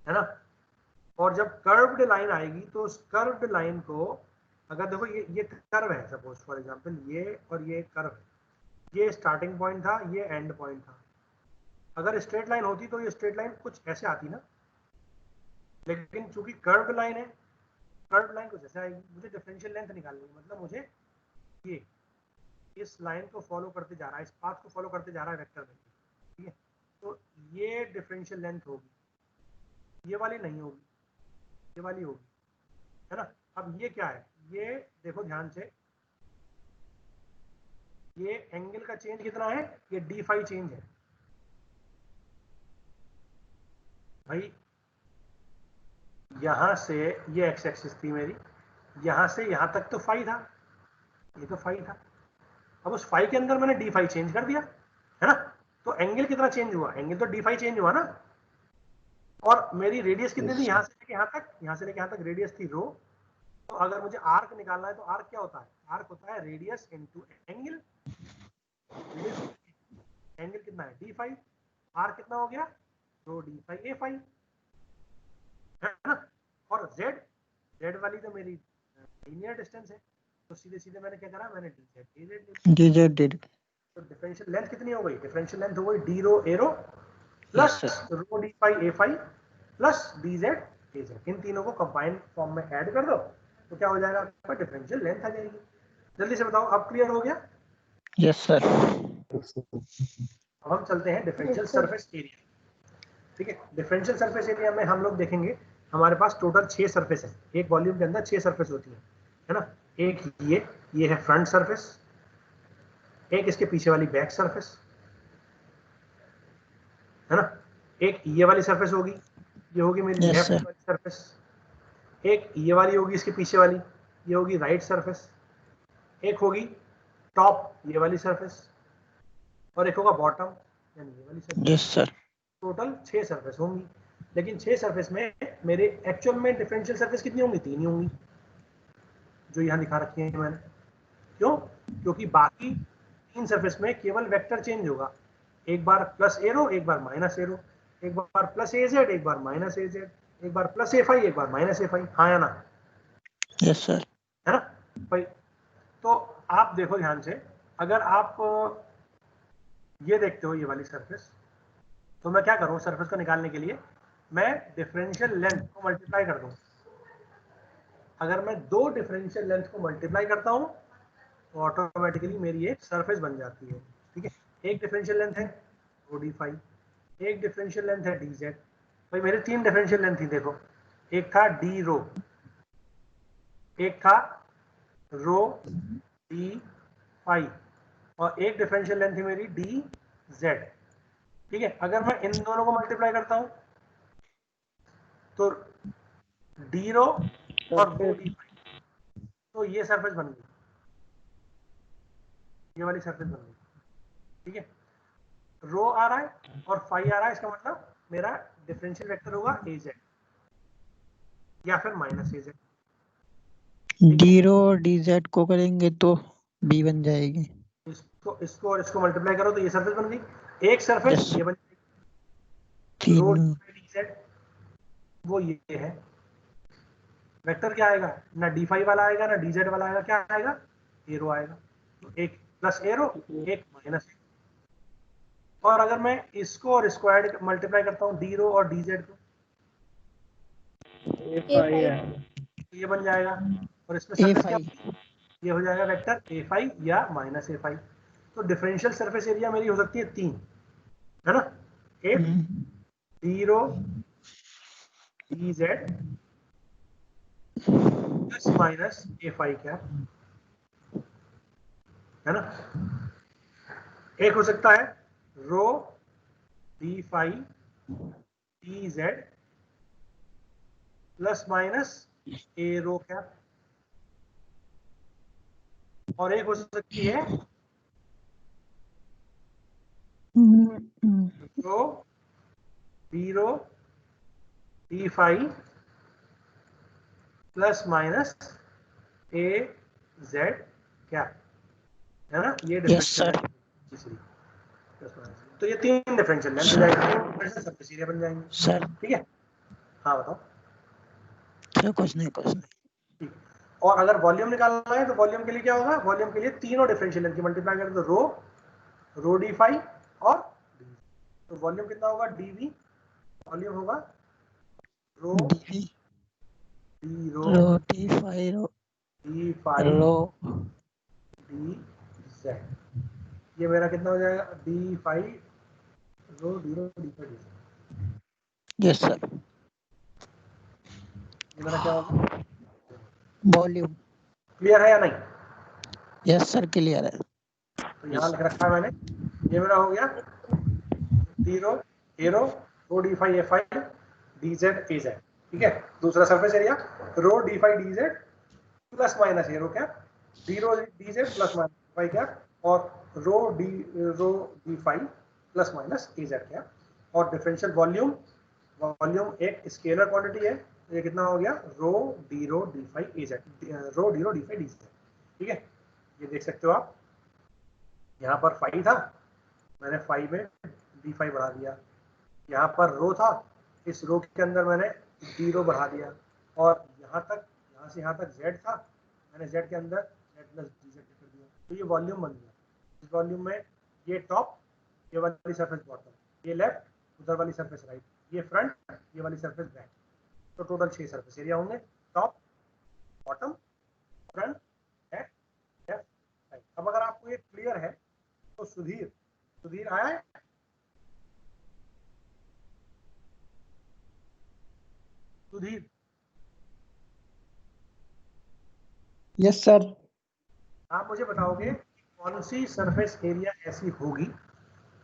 Speaker 1: है ना। और जब कर्व्ड लाइन आएगी तो उस कर्व्ड लाइन को, अगर देखो ये कर्व है, सपोज फॉर एग्जांपल ये और ये कर्व है, ये स्टार्टिंग पॉइंट था, ये एंड पॉइंट था। अगर स्ट्रेट लाइन होती तो ये स्ट्रेट लाइन कुछ ऐसे आती ना, लेकिन चूंकि कर्व्ड लाइन है, कर्व्ड लाइन कुछ ऐसे आएगी। मुझे डिफरेंशियल लेंथ निकालनी है, मतलब मुझे ये इस लाइन को फॉलो करते जा रहा है, इस पाथ को फॉलो करते जा रहा है वेक्टर में, ठीक है। तो ये डिफरेंशियल लेंथ होगी, ये वाली नहीं होगी, ये वाली होगी, है ना। अब ये क्या है, ये देखो ध्यान से, ये एंगल का चेंज कितना है, ये डी फाई चेंज है भाई। यहां से ये एक्स एक्सिस थी मेरी, यहां से यहां तक तो फाई था, ये तो फाई था। अब उस फाई के अंदर मैंने डी फाई चेंज कर दिया, है ना। तो एंगल कितना चेंज हुआ, एंगल तो डी फाई चेंज हुआ ना। और मेरी रेडियस कितनी थी, यहां से लेके यहां तक, यहां से लेके यहां तक रेडियस थी रो। तो अगर मुझे आर्क निकालना है तो आर्क क्या होता है, आर्क होता है रेडियस इनटू एंगल। एंगल कितना है, डी फाई, आर्क कितना हो गया, rho d phi a phi, है ना। और जेड वाली तो मेरी लीनियर डिस्टेंस है, तो सीधे सीधे मैंने क्या करा, मैंने
Speaker 6: जी जेड डेड।
Speaker 1: तो डिफरेंशियल लेंथ कितनी हो गई, डिफरेंशियल लेंथ हो गई d rho a rho plus rho d phi a phi plus d z a z. इन तीनों को कंबाइंड फॉर्म में ऐड कर दो तो क्या हो जाएगा, आपका डिफरेंशियल लेंथ आ जाएगी। जल्दी से बताओ, अब क्लियर हो गया।
Speaker 6: Yes sir.
Speaker 1: अब हम चलते हैं डिफरेंशियल सरफेस एरिया। ठीक है, डिफरेंशियल सरफेस एरिया में हम लोग देखेंगे, हमारे पास टोटल 6 सरफेस है, एक वॉल्यूम के अंदर 6 सरफेस होती है ना। एक ये है फ्रंट सरफेस, एक इसके पीछे वाली बैक सरफेस, है ना। एक ये वाली सरफेस होगी, ये होगी मेरी
Speaker 6: Yes,
Speaker 1: लेफ्ट
Speaker 6: sir.
Speaker 1: वाली सरफेस। एक ये वाली होगी इसके पीछे वाली, ये होगी राइट सरफेस। एक होगी टॉप ये वाली सरफेस, और एक होगा बॉटम यानी ये वाली surface.
Speaker 6: Yes sir.
Speaker 1: Total 6 surface होंगी, लेकिन 6 सरफेस में मेरे एक्चुअल में डिफरेंशियल सरफेस कितनी होंगी, 3 ही होंगी, जो यहाँ दिखा रखी है मैंने। क्यों, क्योंकि बाकी 3 सरफेस में केवल वेक्टर चेंज होगा, एक बार प्लस एरो, एक बार माइनस एरो, एक बार प्लस ए जेड, एक बार माइनस ए जेड, एक बार प्लस ए फाई, एक बार माइनस ए फाई, हाँ या ना।
Speaker 6: Yes sir.
Speaker 1: है ना भाई। तो आप देखो ध्यान से, अगर आप ये देखते हो ये वाली सरफेस, तो मैं क्या करूँ, सरफेस को निकालने के लिए मैं डिफरेंशियल लेंथ को मल्टीप्लाई कर दूं। अगर मैं 2 डिफरेंशियल लेंथ को मल्टीप्लाई करता हूँ तो ऑटोमेटिकली मेरी एक सरफेस बन जाती है। ठीक है, एक डिफरेंशियल लेंथ है रो डी फाई, एक डिफरेंशियल लेंथ है डी जेड। भाई मेरे 3 डिफरेंशियल लेंथ थी, देखो, एक था डी रो, एक था रो डी फाई, और एक डिफरेंशियल लेंथ थी मेरी डी जेड। ठीक है, अगर मैं इन दोनों को मल्टीप्लाई करता हूं तो डी रो और रो डी फाई, तो ये सरफेस बन गई, ये वाली सरफेस बन गई। ठीक है, रो आ रहा है और फाई आ रहा है, इसका मतलब मेरा डिफरेंशियल वेक्टर होगा ए जेड या फिर माइनस ए जेड।
Speaker 6: डी रो और डी जेड को करेंगे तो बी बन जाएगी।
Speaker 1: इसको और इसको मल्टीप्लाई करो तो ये सरफेस बन गई। एक सरफेस
Speaker 6: Yes.
Speaker 1: ये बन गई, रो
Speaker 6: तीन।
Speaker 1: डी जेड, वो ये है। वेक्टर क्या आएगा, ना डी फाई वाला आएगा ना डी जेड वाला आएगा, क्या आएगा, एरो आएगा। तो एक प्लस एरो, एक माइनस एरो। और अगर मैं इसको और इसको ऐड मल्टीप्लाई करता हूँ डी रो और डी जेड को, ये बन जाएगा। और इसमें सरफेस क्या, ये हो जाएगा वेक्टर ए फाई या माइनस ए फाई। तो डिफरेंशियल सरफेस एरिया मेरी हो सकती है 3, है ना। एक d rho d z plus minus a phi क्या, है ना। एक हो सकता है rho d phi d z plus minus a rho cap, और एक हो सकती है rho d phi plus minus a z cap, है ना। ये डिफरेंशियल तीसरी। तो ये तीन डिफरेंशियल लेंथ हो जाएगी, सरफेस एरिया बन जाएंगे
Speaker 9: सर।
Speaker 1: ठीक है। हाँ बताओ।
Speaker 9: कुछ नहीं।
Speaker 1: ठीक। और अगर वॉल्यूम निकालना है तो वॉल्यूम के लिए क्या होगा, वॉल्यूम के लिए तीनों डिफरेंशियल लेंथ की मल्टीप्लाई करें तो रो डी फाई और डी, तो वॉल्यूम कितना होगा डीवी, वॉल्यूम होगा rho
Speaker 9: d
Speaker 1: d
Speaker 9: rho d phi rho
Speaker 1: d z, ये मेरा कितना हो जाएगा d phi rho d phi d z.
Speaker 9: Yes sir.
Speaker 1: ये मेरा क्या होगा
Speaker 9: वॉल्यूम।
Speaker 1: क्लियर है या नहीं?
Speaker 9: यस सर क्लियर है।
Speaker 1: तो यहाँ लिख रखा है मैंने, ये मेरा हो गया d rho a rho d phi a phi d z a z, ठीक है। दूसरा surface area rho d phi d z plus minus a rho cap, d rho d z plus minus phi cap, और rho d phi plus minus a z cap. और differential volume एक scalar quantity है, ये कितना हो गया rho d phi a z, rho d phi d z, ठीक है। ये देख सकते हो आप, यहाँ पर फाई था, मैंने फाई में डी फाई बढ़ा दिया, यहाँ पर रो था, इस रो के अंदर मैंने डी रो बढ़ा दिया, और यहाँ से यहाँ तक जेड था, मैंने जेड के अंदर जेड प्लस डी जेड कर दिया, तो ये वॉल्यूम बन गया। इस वॉल्यूम में ये टॉप, ये वाली सरफेस बॉटम, ये लेफ्ट, उधर वाली सरफेस राइट, ये फ्रंट, ये वाली सरफेस बैक, तो टोटल 6 सरफेस एरिया होंगे, top bottom front back left right. अब अगर आपको ये क्लियर है तो सुधीर आया है? Sudhir
Speaker 6: yes sir.
Speaker 1: आप मुझे बताओगे कौन सी सरफेस एरिया ऐसी होगी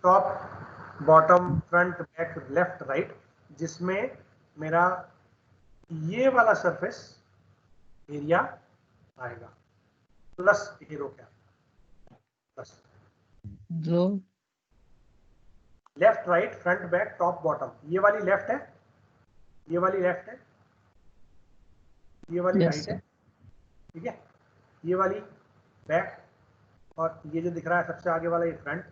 Speaker 1: top bottom front back left right जिसमें मेरा ये वाला सरफेस एरिया आएगा प्लस एरो क्या प्लस
Speaker 9: जो
Speaker 1: left right front back top bottom, ये वाली लेफ्ट है, ये वाली लेफ्ट है, ये वाली राइट है, ठीक है, ये वाली बैक, और ये जो दिख रहा है सबसे आगे वाला ये फ्रंट,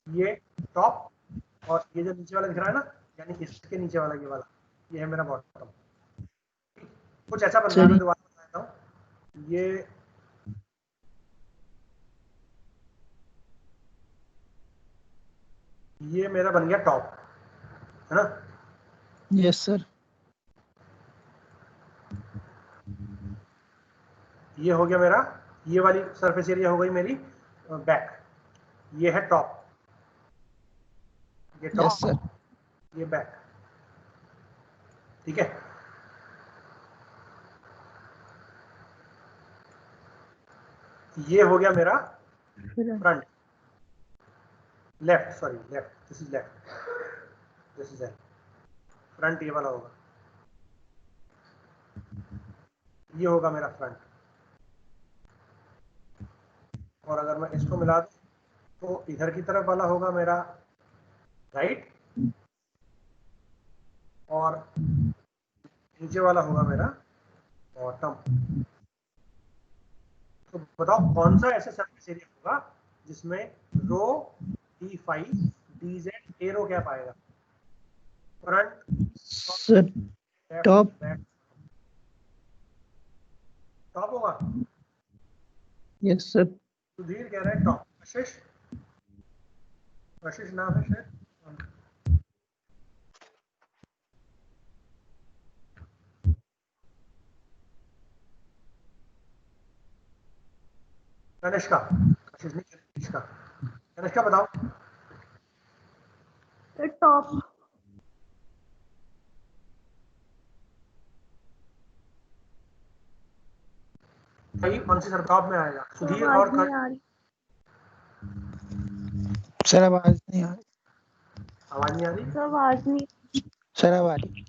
Speaker 1: ये टॉप, और ये जो नीचे वाला दिख रहा है ना, यानी इसके नीचे वाला ये वाला, ये है मेरा बॉटम। कुछ ऐसा बन रहा है, मैं दोबारा बताता हूँ। ये मेरा बन गया टॉप, है ना।
Speaker 9: Yes sir.
Speaker 1: ये हो गया मेरा, ये वाली सरफेस एरिया हो गई मेरी बैक, ये है टॉप, ये टॉप, ये बैक, ठीक है। ये हो गया मेरा front, left, sorry left, this is left, this is front, ये वाला होगा, ये होगा मेरा फ्रंट। और अगर मैं इसको मिला दूं तो इधर की तरफ वाला होगा मेरा राइट, और नीचे वाला होगा मेरा बॉटम। तो बताओ कौन सा ऐसा सरफेस एरिया होगा जिसमें rho d phi d z arrow क्या पाएगा, फ्रंट
Speaker 6: टॉप
Speaker 1: टॉप होगा।
Speaker 6: Yes sir.
Speaker 1: सुधीर कह रहा है टॉप, आशीष नाम है शायद, कनिष्का, आशीष नहीं, कनिष्का बताओ।
Speaker 7: टॉप
Speaker 1: भाई कौन सी सर टॉप में आएगा, सुधीर और
Speaker 9: सर आवाज नहीं आ रही।
Speaker 1: आवाज नहीं आ रही?
Speaker 7: सर आवाज नहीं।
Speaker 9: सर आवाज नहीं।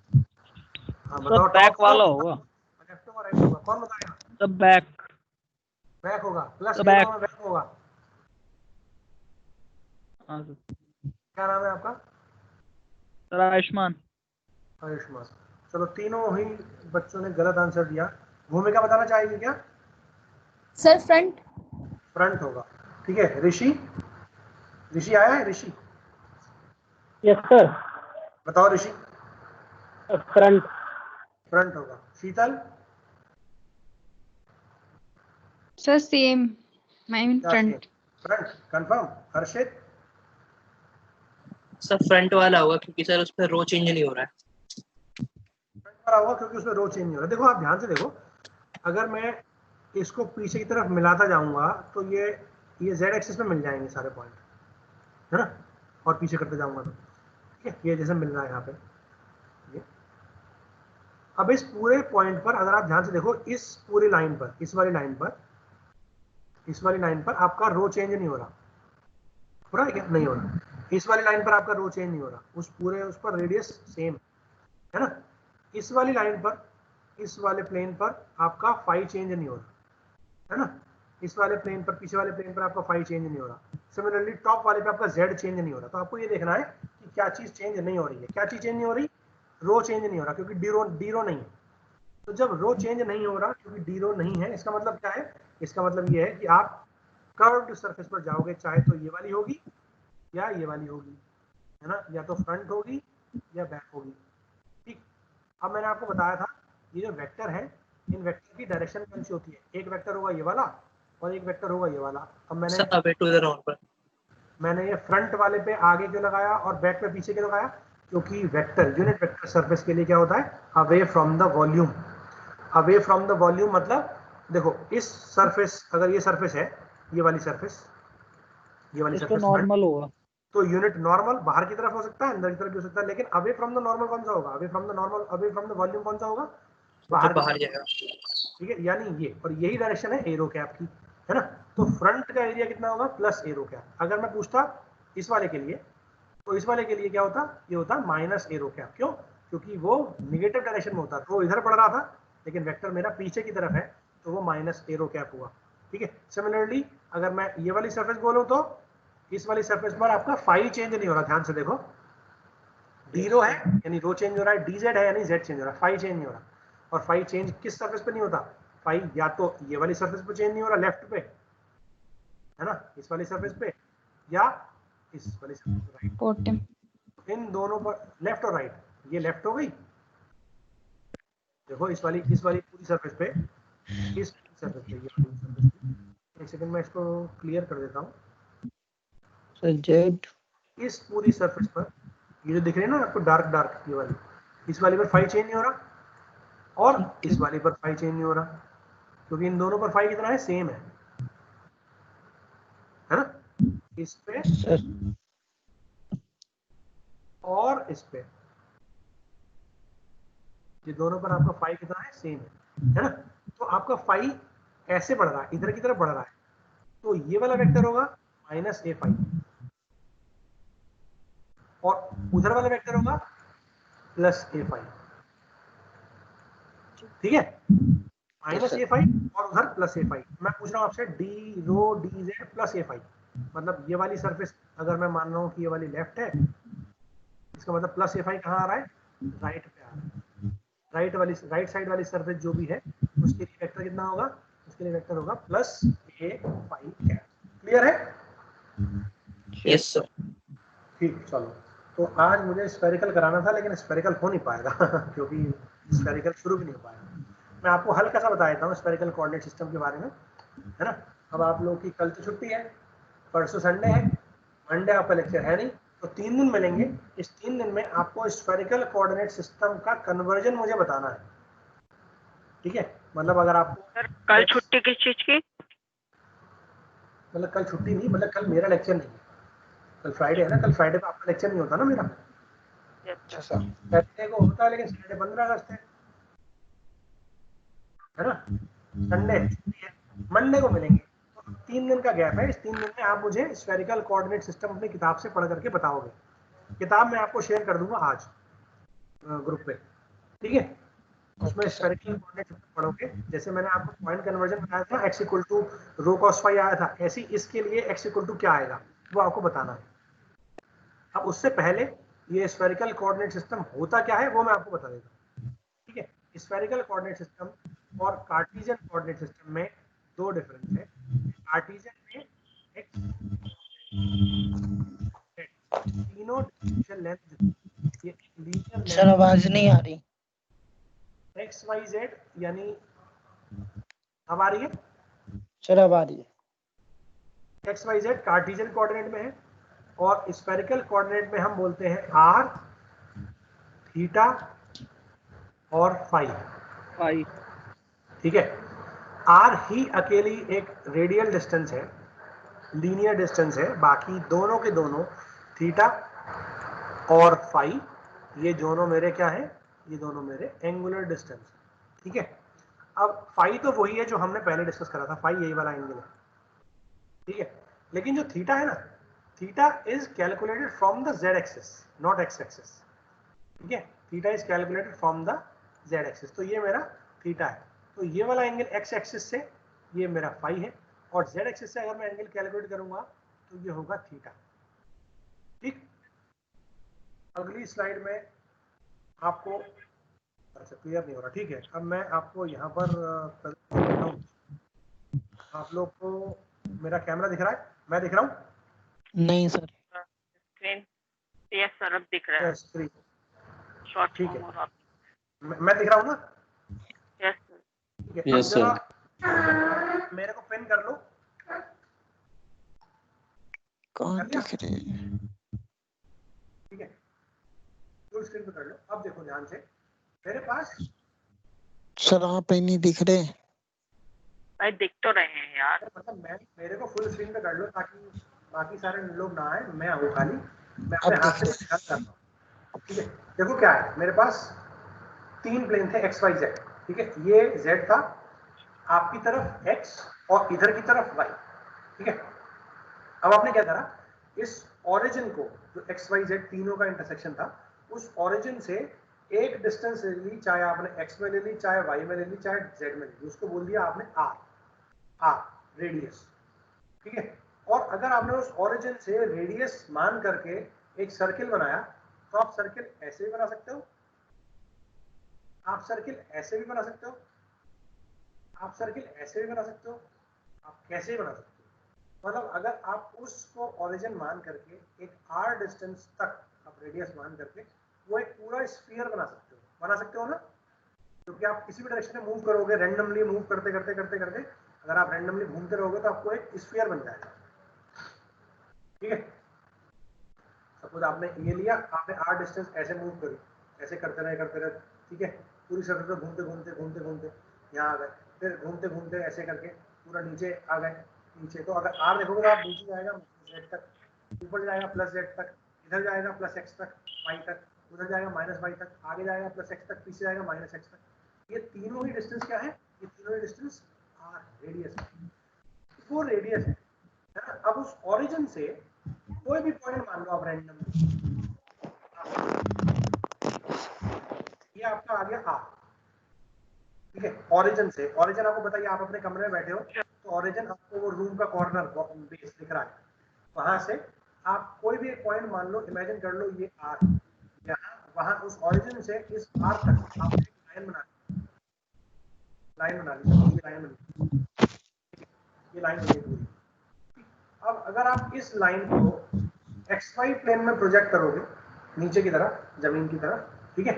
Speaker 1: हाँ
Speaker 3: सर
Speaker 1: बताओ।
Speaker 3: बैक
Speaker 1: टॉप
Speaker 3: वाला होगा।
Speaker 1: लेफ्ट होगा राइट होगा, कौन बताएगा?
Speaker 3: Sir back.
Speaker 1: बैक होगा, प्लस
Speaker 3: तो
Speaker 1: एरो
Speaker 3: back।
Speaker 1: में बैक होगा।
Speaker 3: हाँ सर।
Speaker 1: क्या नाम है आपका?
Speaker 3: सर आयुष्मान।
Speaker 1: आयुष्मान। चलो तीनों ही बच्चों ने गलत आंसर दिया। भूमिका बताना चाहेगी क्या?
Speaker 2: Sir front.
Speaker 1: फ्रंट होगा। ठीक है, ऋषि, ऋषि आया है? Rishi
Speaker 3: yes sir.
Speaker 1: बताओ ऋषि।
Speaker 3: फ्रंट।
Speaker 1: फ्रंट होगा। Sheetal?
Speaker 2: Sir same, I mean front.
Speaker 1: Front confirm. Harshit?
Speaker 5: Sir front वाला होगा क्योंकि सर उस पर रो चेंज नहीं हो रहा है।
Speaker 1: फ्रंट वाला होगा क्योंकि उसमें रो चेंज नहीं हो रहा है। देखो आप ध्यान से देखो, अगर मैं इसको पीछे की तरफ मिलाता जाऊंगा तो ये z एक्सिस में मिल जाएंगे सारे पॉइंट, है ना, और पीछे करते जाऊंगा तो ठीक है, ये जैसे मिल रहा है यहाँ पे ये। अब इस पूरे पॉइंट पर अगर आप ध्यान से देखो, इस पूरी लाइन पर, इस वाली लाइन पर आपका रो चेंज नहीं हो रहा, हो रहा है क्या? नहीं हो रहा। इस वाली लाइन पर आपका रो चेंज नहीं हो रहा, उस पर रेडियस सेम है ना। इस वाली लाइन पर, इस वाले प्लेन पर आपका फाई चेंज नहीं हो रहा, है ना। इस वाले प्लेन पर, पीछे वाले प्लेन पर आपका फाई चेंज नहीं हो रहा। सिमिलरली टॉप वाले पे आपका जेड चेंज नहीं हो रहा। तो आपको ये देखना है कि क्या चीज चेंज नहीं हो रही है। क्या चीज चेंज नहीं हो रही? रो चेंज नहीं हो रहा, क्योंकि डी रो नहीं है। तो जब रो चेंज नहीं हो रहा क्योंकि डी रो नहीं है, इसका मतलब क्या है? इसका मतलब ये है कि आप कर्व्ड सरफेस पर जाओगे, चाहे तो ये वाली होगी या ये वाली होगी, है ना, या तो फ्रंट होगी या बैक होगी। ठीक। अब मैंने आपको बताया था ये जो वेक्टर है, इन वेक्टर की डायरेक्शन कौन सी होती है? एक वेक्टर होगा ये वाला और एक वेक्टर होगा ये वाला। अब
Speaker 5: sir away to the round पर
Speaker 1: मैंने ये फ्रंट वाले पे आगे क्यों लगाया और बैक पे पीछे क्यों लगाया? क्योंकि वेक्टर, यूनिट वेक्टर सरफेस के लिए क्या होता है? Away from the volume. Away from the volume मतलब देखो, इस सरफेस, अगर ये सरफेस है, ये वाली सरफेस, ये वाली
Speaker 3: इस पे
Speaker 1: सरफेस
Speaker 3: नॉर्मल होगा।
Speaker 1: तो यूनिट नॉर्मल बाहर की तरफ हो सकता है, अंदर की तरफ भी हो सकता है, लेकिन अवे फ्रॉम द नॉर्मल कौन सा होगा? Away from the normal, away from the volume कौन सा होगा?
Speaker 5: जो
Speaker 1: बाहर
Speaker 5: बाहर जाएगा।
Speaker 1: ठीक है, यानी ये, और यही डायरेक्शन है एरो कैप की, है ना। तो फ्रंट का एरिया कितना होगा? Plus arrow cap. अगर मैं पूछता इस वाले के लिए, तो इस वाले के लिए क्या होता? ये होता माइनस एरो कैप। क्यों? क्योंकि वो निगेटिव डायरेक्शन में होता, तो इधर पड़ रहा था, लेकिन वेक्टर मेरा पीछे की तरफ है, तो वो माइनस एरो कैप हुआ। ठीक है। सिमिलरली अगर मैं ये वाली सरफेस बोलूं तो इस वाली सरफेस पर आपका फाई चेंज नहीं हो रहा। ध्यान से देखो, डी रो है यानी रो चेंज हो रहा है, डी जेड है यानी जेड चेंज हो रहा है, फाई चेंज नहीं हो रहा। और फाई चेंज किस सरफेस पे नहीं होता? फाई या तो ये वाली सरफेस पे चेंज नहीं हो रहा, लेफ्ट पे, है ना, इस वाली सरफेस पे, या इस वाली सरफेस पे, राइट।
Speaker 2: बॉटम।
Speaker 1: इन दोनों पर, लेफ्ट और राइट, ये लेफ्ट हो गई। देखो इस वाली पूरी सरफेस पे, इस सरफेस पे, ये वाली सरफेस पे, एक सेकंड मैं इसको क्लियर कर देता हूँ।
Speaker 9: Sir Z.
Speaker 1: इस पूरी सरफेस पर ये जो दिख रही है ना आपको डार्क डार्क, ये वाली, इस वाली पर फाई चेंज नहीं हो रहा, और इस वाली पर फाई चेंज नहीं हो रहा, क्योंकि इन दोनों पर फाई कितना है? सेम है ना। इस पे
Speaker 9: सर
Speaker 1: और इस पे, ये दोनों पर आपका फाई कितना है? सेम है ना। तो आपका फाई ऐसे बढ़ रहा है, इधर की तरफ बढ़ रहा है, तो ये वाला वेक्टर होगा माइनस ए फाई, और उधर वाला वेक्टर होगा प्लस ए फाई। ठीक है, माइनस ए फाई और उधर प्लस ए फाई। मैं पूछ रहा हूँ आपसे D rho d z plus ए फाई, मतलब ये वाली सरफेस अगर मैं मान रहा हूँ कि ये वाली लेफ्ट है, इसका मतलब प्लस ए फाई कहाँ आ रहा है? राइट पे आ रहा है। राइट साइड वाली सरफेस जो भी है उसके लिए वेक्टर कितना होगा? उसके लिए वेक्टर होगा प्लस ए फाई कैप। क्लियर है?
Speaker 5: Yes sir.
Speaker 1: ठीक, चलो। तो आज मुझे स्फेरिकल कराना था, लेकिन स्फेरिकल हो नहीं पाएगा क्योंकि स्फेरिकल शुरू भी नहीं हो पाएगा। मैं आपको हल्का सा बता देता हूँ स्फेरिकल कोऑर्डिनेट सिस्टम के बारे में, है ना। अब आप लोगों की कल तो छुट्टी है, परसों संडे है, मंडे आपका लेक्चर है नहीं, तो 3 दिन मिलेंगे। इस 3 दिन में आपको स्फेरिकल कोऑर्डिनेट सिस्टम का कन्वर्जन मुझे बताना है। ठीक है, मतलब अगर आपको
Speaker 4: सर कल छुट्टी किस चीज की?
Speaker 1: मतलब कल छुट्टी नहीं, मतलब कल मेरा लेक्चर नहीं है, कल फ्राइडे है ना, कल फ्राइडे पे आपका लेक्चर नहीं होता ना मेरा।
Speaker 9: अच्छा सर।
Speaker 1: सैटरडे को होता है, लेकिन सैटरडे 15 अगस्त है ना। संडे छुट्टी है, मंडे को मिलेंगे। तो 3 दिन का गैप है, इस 3 दिन में आप मुझे स्फेरिकल कोऑर्डिनेट सिस्टम अपनी किताब से पढ़ करके बताओगे। किताब मैं आपको शेयर कर दूंगा आज ग्रुप पे, ठीक है। उसमें स्फेरिकल कोऑर्डिनेट सिस्टम पढ़ोगे, जैसे मैंने आपको पॉइंट कन्वर्जन बताया था x equal to rho cos phi आया था, ऐसी इसके लिए x इक्वल टू क्या आएगा वो आपको बताना है। अब उससे पहले ये स्फेरिकल कोऑर्डिनेट सिस्टम होता क्या है वो मैं आपको बता देता हूँ, ठीक है। स्फेरिकल कोऑर्डिनेट सिस्टम और कार्टेशियन कोऑर्डिनेट सिस्टम में 2 डिफरेंस है। कार्टेशियन में x तीनों डिफरेंशियल लेंथ ये लीनियर
Speaker 9: सर
Speaker 1: लेंथ
Speaker 9: आवाज नहीं आ रही।
Speaker 1: एक्स वाई जेड, यानी अब आ रही है
Speaker 9: सर अब आ रही है।
Speaker 1: X y z Cartesian coordinate में है, और स्फेरिकल कोऑर्डिनेट में हम बोलते हैं आर, थीटा और फाई, ठीक है। आर ही अकेली एक रेडियल डिस्टेंस है, लीनियर डिस्टेंस है, बाकी दोनों के दोनों थीटा और फाई ये दोनों मेरे क्या है, ये दोनों मेरे एंगुलर डिस्टेंस, ठीक है। अब फाई तो वही है जो हमने पहले डिस्कस करा था, फाई यही वाला एंगल है, ठीक है। लेकिन जो थीटा है ना, theta is calculated from the Z axis not x axis, ठीक है। Theta is calculated from the Z axis, तो ये मेरा थीटा है। तो ये वाला एंगल एक्स एक्सिस से ये मेरा फाई है, और जेड एक्सिस से अगर मैं एंगल कैलकुलेट करूंगा तो ये होगा थीटा, ठीक। अगली स्लाइड में आपको, अच्छा क्लियर नहीं हो रहा, ठीक है। अब मैं आपको यहाँ पर देता हूँ, आप लोग को मेरा कैमरा दिख रहा है, मैं दिख रहा हूँ?
Speaker 9: नहीं सर।
Speaker 4: स्क्रीन यस सर अब दिख रहा है।
Speaker 1: स्क्रीन
Speaker 4: शॉर्ट
Speaker 1: ठीक है,
Speaker 4: फॉर्म और
Speaker 1: मैं दिख रहा हूँ ना?
Speaker 4: Yes sir.
Speaker 1: ठीक है,
Speaker 8: Yes,
Speaker 1: अब जरा मेरे को पिन कर लो।
Speaker 9: कौन
Speaker 1: कर लिया?
Speaker 9: दिख रही है?
Speaker 1: ठीक है, फुल स्क्रीन पे कर लो। अब देखो ध्यान से, मेरे पास
Speaker 9: सर आप ही नहीं दिख रहे।
Speaker 4: भाई दिख तो रहे हैं यार।
Speaker 1: मतलब मैं, मेरे को फुल स्क्रीन पे कर लो ताकि बाकी सारे लोग ना आए, मैं आऊँ खाली, मैं अपने
Speaker 9: अब
Speaker 1: हाथ से
Speaker 9: दिख
Speaker 1: कुछ दिखा कर रहा हूँ, ठीक है। देखो क्या है, मेरे पास 3 प्लेन थे एक्स वाई जेड, ठीक है। ये जेड था, आपकी तरफ एक्स और इधर की तरफ वाई, ठीक है। अब आपने क्या करा, इस ओरिजिन को जो एक्स वाई जेड तीनों का इंटरसेक्शन था, उस ओरिजिन से एक डिस्टेंस ले ली, चाहे आपने एक्स में ले ली, चाहे वाई में ले ली, चाहे जेड में ले ली, उसको बोल दिया आपने आर, आर रेडियस, ठीक है। और अगर आपने उस ओरिजिन से रेडियस मान करके एक सर्किल बनाया, तो आप सर्किल ऐसे भी बना सकते हो, आप सर्किल ऐसे भी बना सकते हो, आप सर्किल ऐसे भी बना सकते हो, आप कैसे भी बना सकते हो। मतलब अगर आप उसको ओरिजिन मान करके एक आर डिस्टेंस तक आप रेडियस मान करके वो एक पूरा स्फीयर बना सकते हो ना, क्योंकि आप किसी भी डायरेक्शन में मूव करोगे, रैंडमली मूव करते करते करते करते अगर आप रैंडमली घूमते रहोगे तो आपको एक स्फीयर बन जाएगा, ठीक है। सपोज आपने ये लिया, आपने आर डिस्टेंस ऐसे मूव करी, ऐसे करते रहे, ठीक है। पूरी सर्कल पे घूमते घूमते घूमते घूमते यहाँ आ गए, फिर घूमते घूमते ऐसे करके पूरा नीचे आ गए, नीचे। तो अगर आर देखोगे तो आप नीचे जाएगा जेड तक, ऊपर जाएगा प्लस जेड तक, इधर जाएगा प्लस एक्स तक, वाई तक, उधर जाएगा माइनस वाई तक, आगे जाएगा प्लस एक्स तक, पीछे जाएगा माइनस एक्स तक। ये तीनों ही डिस्टेंस क्या है, ये तीनों ही डिस्टेंस आर रेडियस है, वो रेडियस है ना। अब उस ओरिजिन से कोई भी पॉइंट मान लो आप रैंडमली, ये आपका आ गया आर, ठीक है। ओरिजिन से, ओरिजिन आपको बताइए, आप अपने कमरे में बैठे हो तो ओरिजिन आपको वो रूम का कॉर्नर बेस दिख रहा है, वहां से आप कोई भी एक पॉइंट मान लो, इमेजिन कर लो ये आर, यहाँ वहां उस ओरिजिन से इस आर तक आप एक लाइन बना ली, ये लाइन बनी, ये लाइन बनी पूरी। अब अगर आप इस लाइन को एक्स वाई प्लेन में प्रोजेक्ट करोगे नीचे की तरफ, जमीन की तरफ, ठीक है,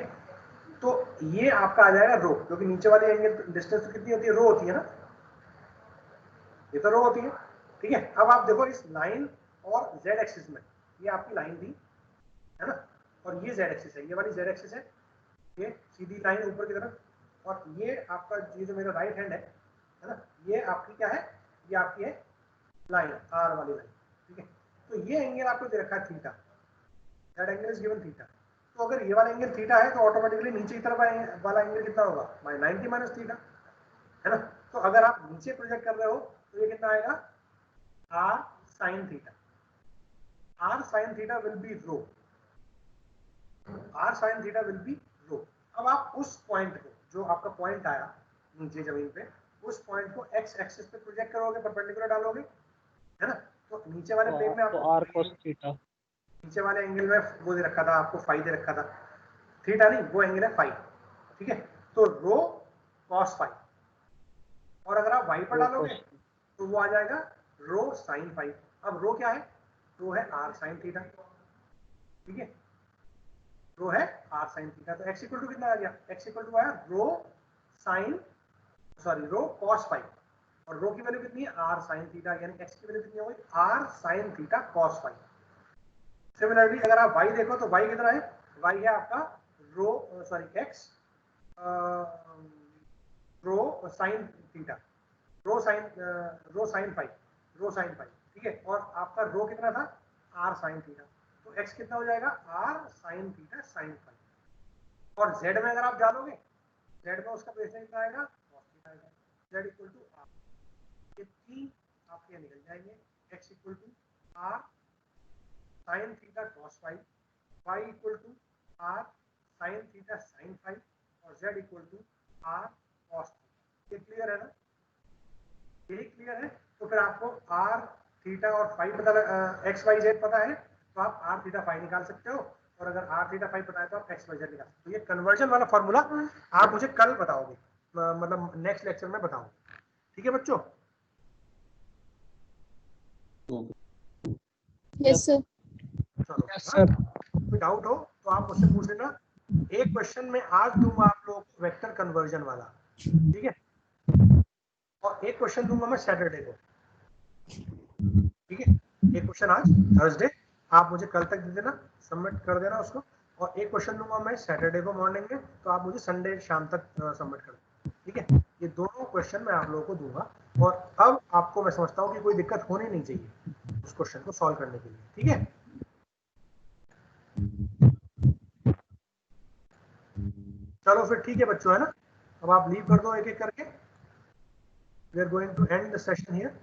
Speaker 1: तो ये आपका आ जाएगा रो, क्योंकि नीचे वाली एंगल डिस्टेंस तो कितनी होती है, रो होती है ना, ये तो रो होती है, ठीक है। अब आप देखो इस लाइन और जेड एक्सिस में, ये आपकी लाइन थी, है ना, और ये जेड एक्सिस है, ये वाली जेड एक्सिस है, ये सीधी लाइन ऊपर की तरफ, और ये आपका ये जो मेरा राइट हैंड है ना, ये आपकी क्या है, ये आपकी है लाइन, आर वाली लाइन, ठीक है। तो ये एंगल आपको दे रखा है theta, that angle is given theta. तो अगर ये वाला एंगल थीटा है तो ऑटोमेटिकली नीचे की तरफ वाला एंगल कितना होगा, 90 माइनस थीटा, है ना। तो अगर आप नीचे प्रोजेक्ट कर रहे हो तो ये कितना आएगा, r sin theta. r sin theta will be rho. r sin theta will be rho. अब आप उस पॉइंट को, जो आपका पॉइंट आया नीचे जमीन पे, उस पॉइंट को x एक्सिस पे प्रोजेक्ट करोगे, परपेंडिकुलर डालोगे, है ना? तो नीचे वाले प्लेन में आपको
Speaker 3: r cos थीटा,
Speaker 1: नीचे वाले एंगल में वो दे रखा था आपको, फाई दे रखा था, थीटा नहीं, वो एंगल है फाई, ठीक है? तो रो cos फाई, और अगर आप y पर डालोगे तो वो आ जाएगा रो sin फाई। अब रो क्या है? रो है r sin थीटा, ठीक है? रो है r sin थीटा। तो x इक्वल टू कितना आ गया? x इक्वल टू आया रो cos फाई, और रो की वैल्यू कितनी है? r sin थीटा, यानी x की वैल्यू कितनी हो गई? r sin theta cos phi. Similarly अगर आप y देखो तो y कितना है? y है आपका x rho sin theta, rho sin phi, ठीक है? और आपका रो कितना था? r sin theta. तो x कितना हो जाएगा? r sin theta sin phi. और z में अगर आप डालोगे, z में उसका बेस कितना आएगा? cos थीटा आएगा। z इक्वल टू r, ये तीन आपके निकल जाएंगे। x equal to r sin theta cos phi, y equal to r sin theta sin phi, और z equal to r cos theta. ये क्लियर है ना? यही क्लियर है। तो फिर आपको r थीटा और फाई पता x y z पता है, तो आप r थीटा फाई निकाल सकते हो, और अगर r थीटा फाई पता है तो आप x y z निकाल सकते हो। तो ये कन्वर्जन वाला फॉर्मूला आप मुझे कल बताओगे, मतलब नेक्स्ट लेक्चर में बताओगे, ठीक है बच्चों?
Speaker 2: Yes sir.
Speaker 1: चलो,
Speaker 3: यस सर।
Speaker 1: कोई डाउट हो तो आप मुझसे पूछ लेना। एक क्वेश्चन में आज दूंगा आप लोग वेक्टर कन्वर्जन वाला, ठीक है? और एक क्वेश्चन दूंगा मैं सैटरडे को, ठीक है? एक क्वेश्चन आज थर्सडे आप मुझे कल तक दे देना, सबमिट कर देना उसको, और एक क्वेश्चन दूंगा मैं सैटरडे को मॉर्निंग में, तो आप मुझे संडे शाम तक सबमिट कर देना, ठीक है? ये दोनों क्वेश्चन मैं आप लोगों को दूंगा, और अब आपको मैं समझता हूँ कि कोई दिक्कत होनी नहीं चाहिए उस क्वेश्चन को सॉल्व करने के लिए, ठीक है? चलो फिर ठीक है बच्चों, है ना? अब आप लीव कर दो एक एक करके। We are going to end the session here.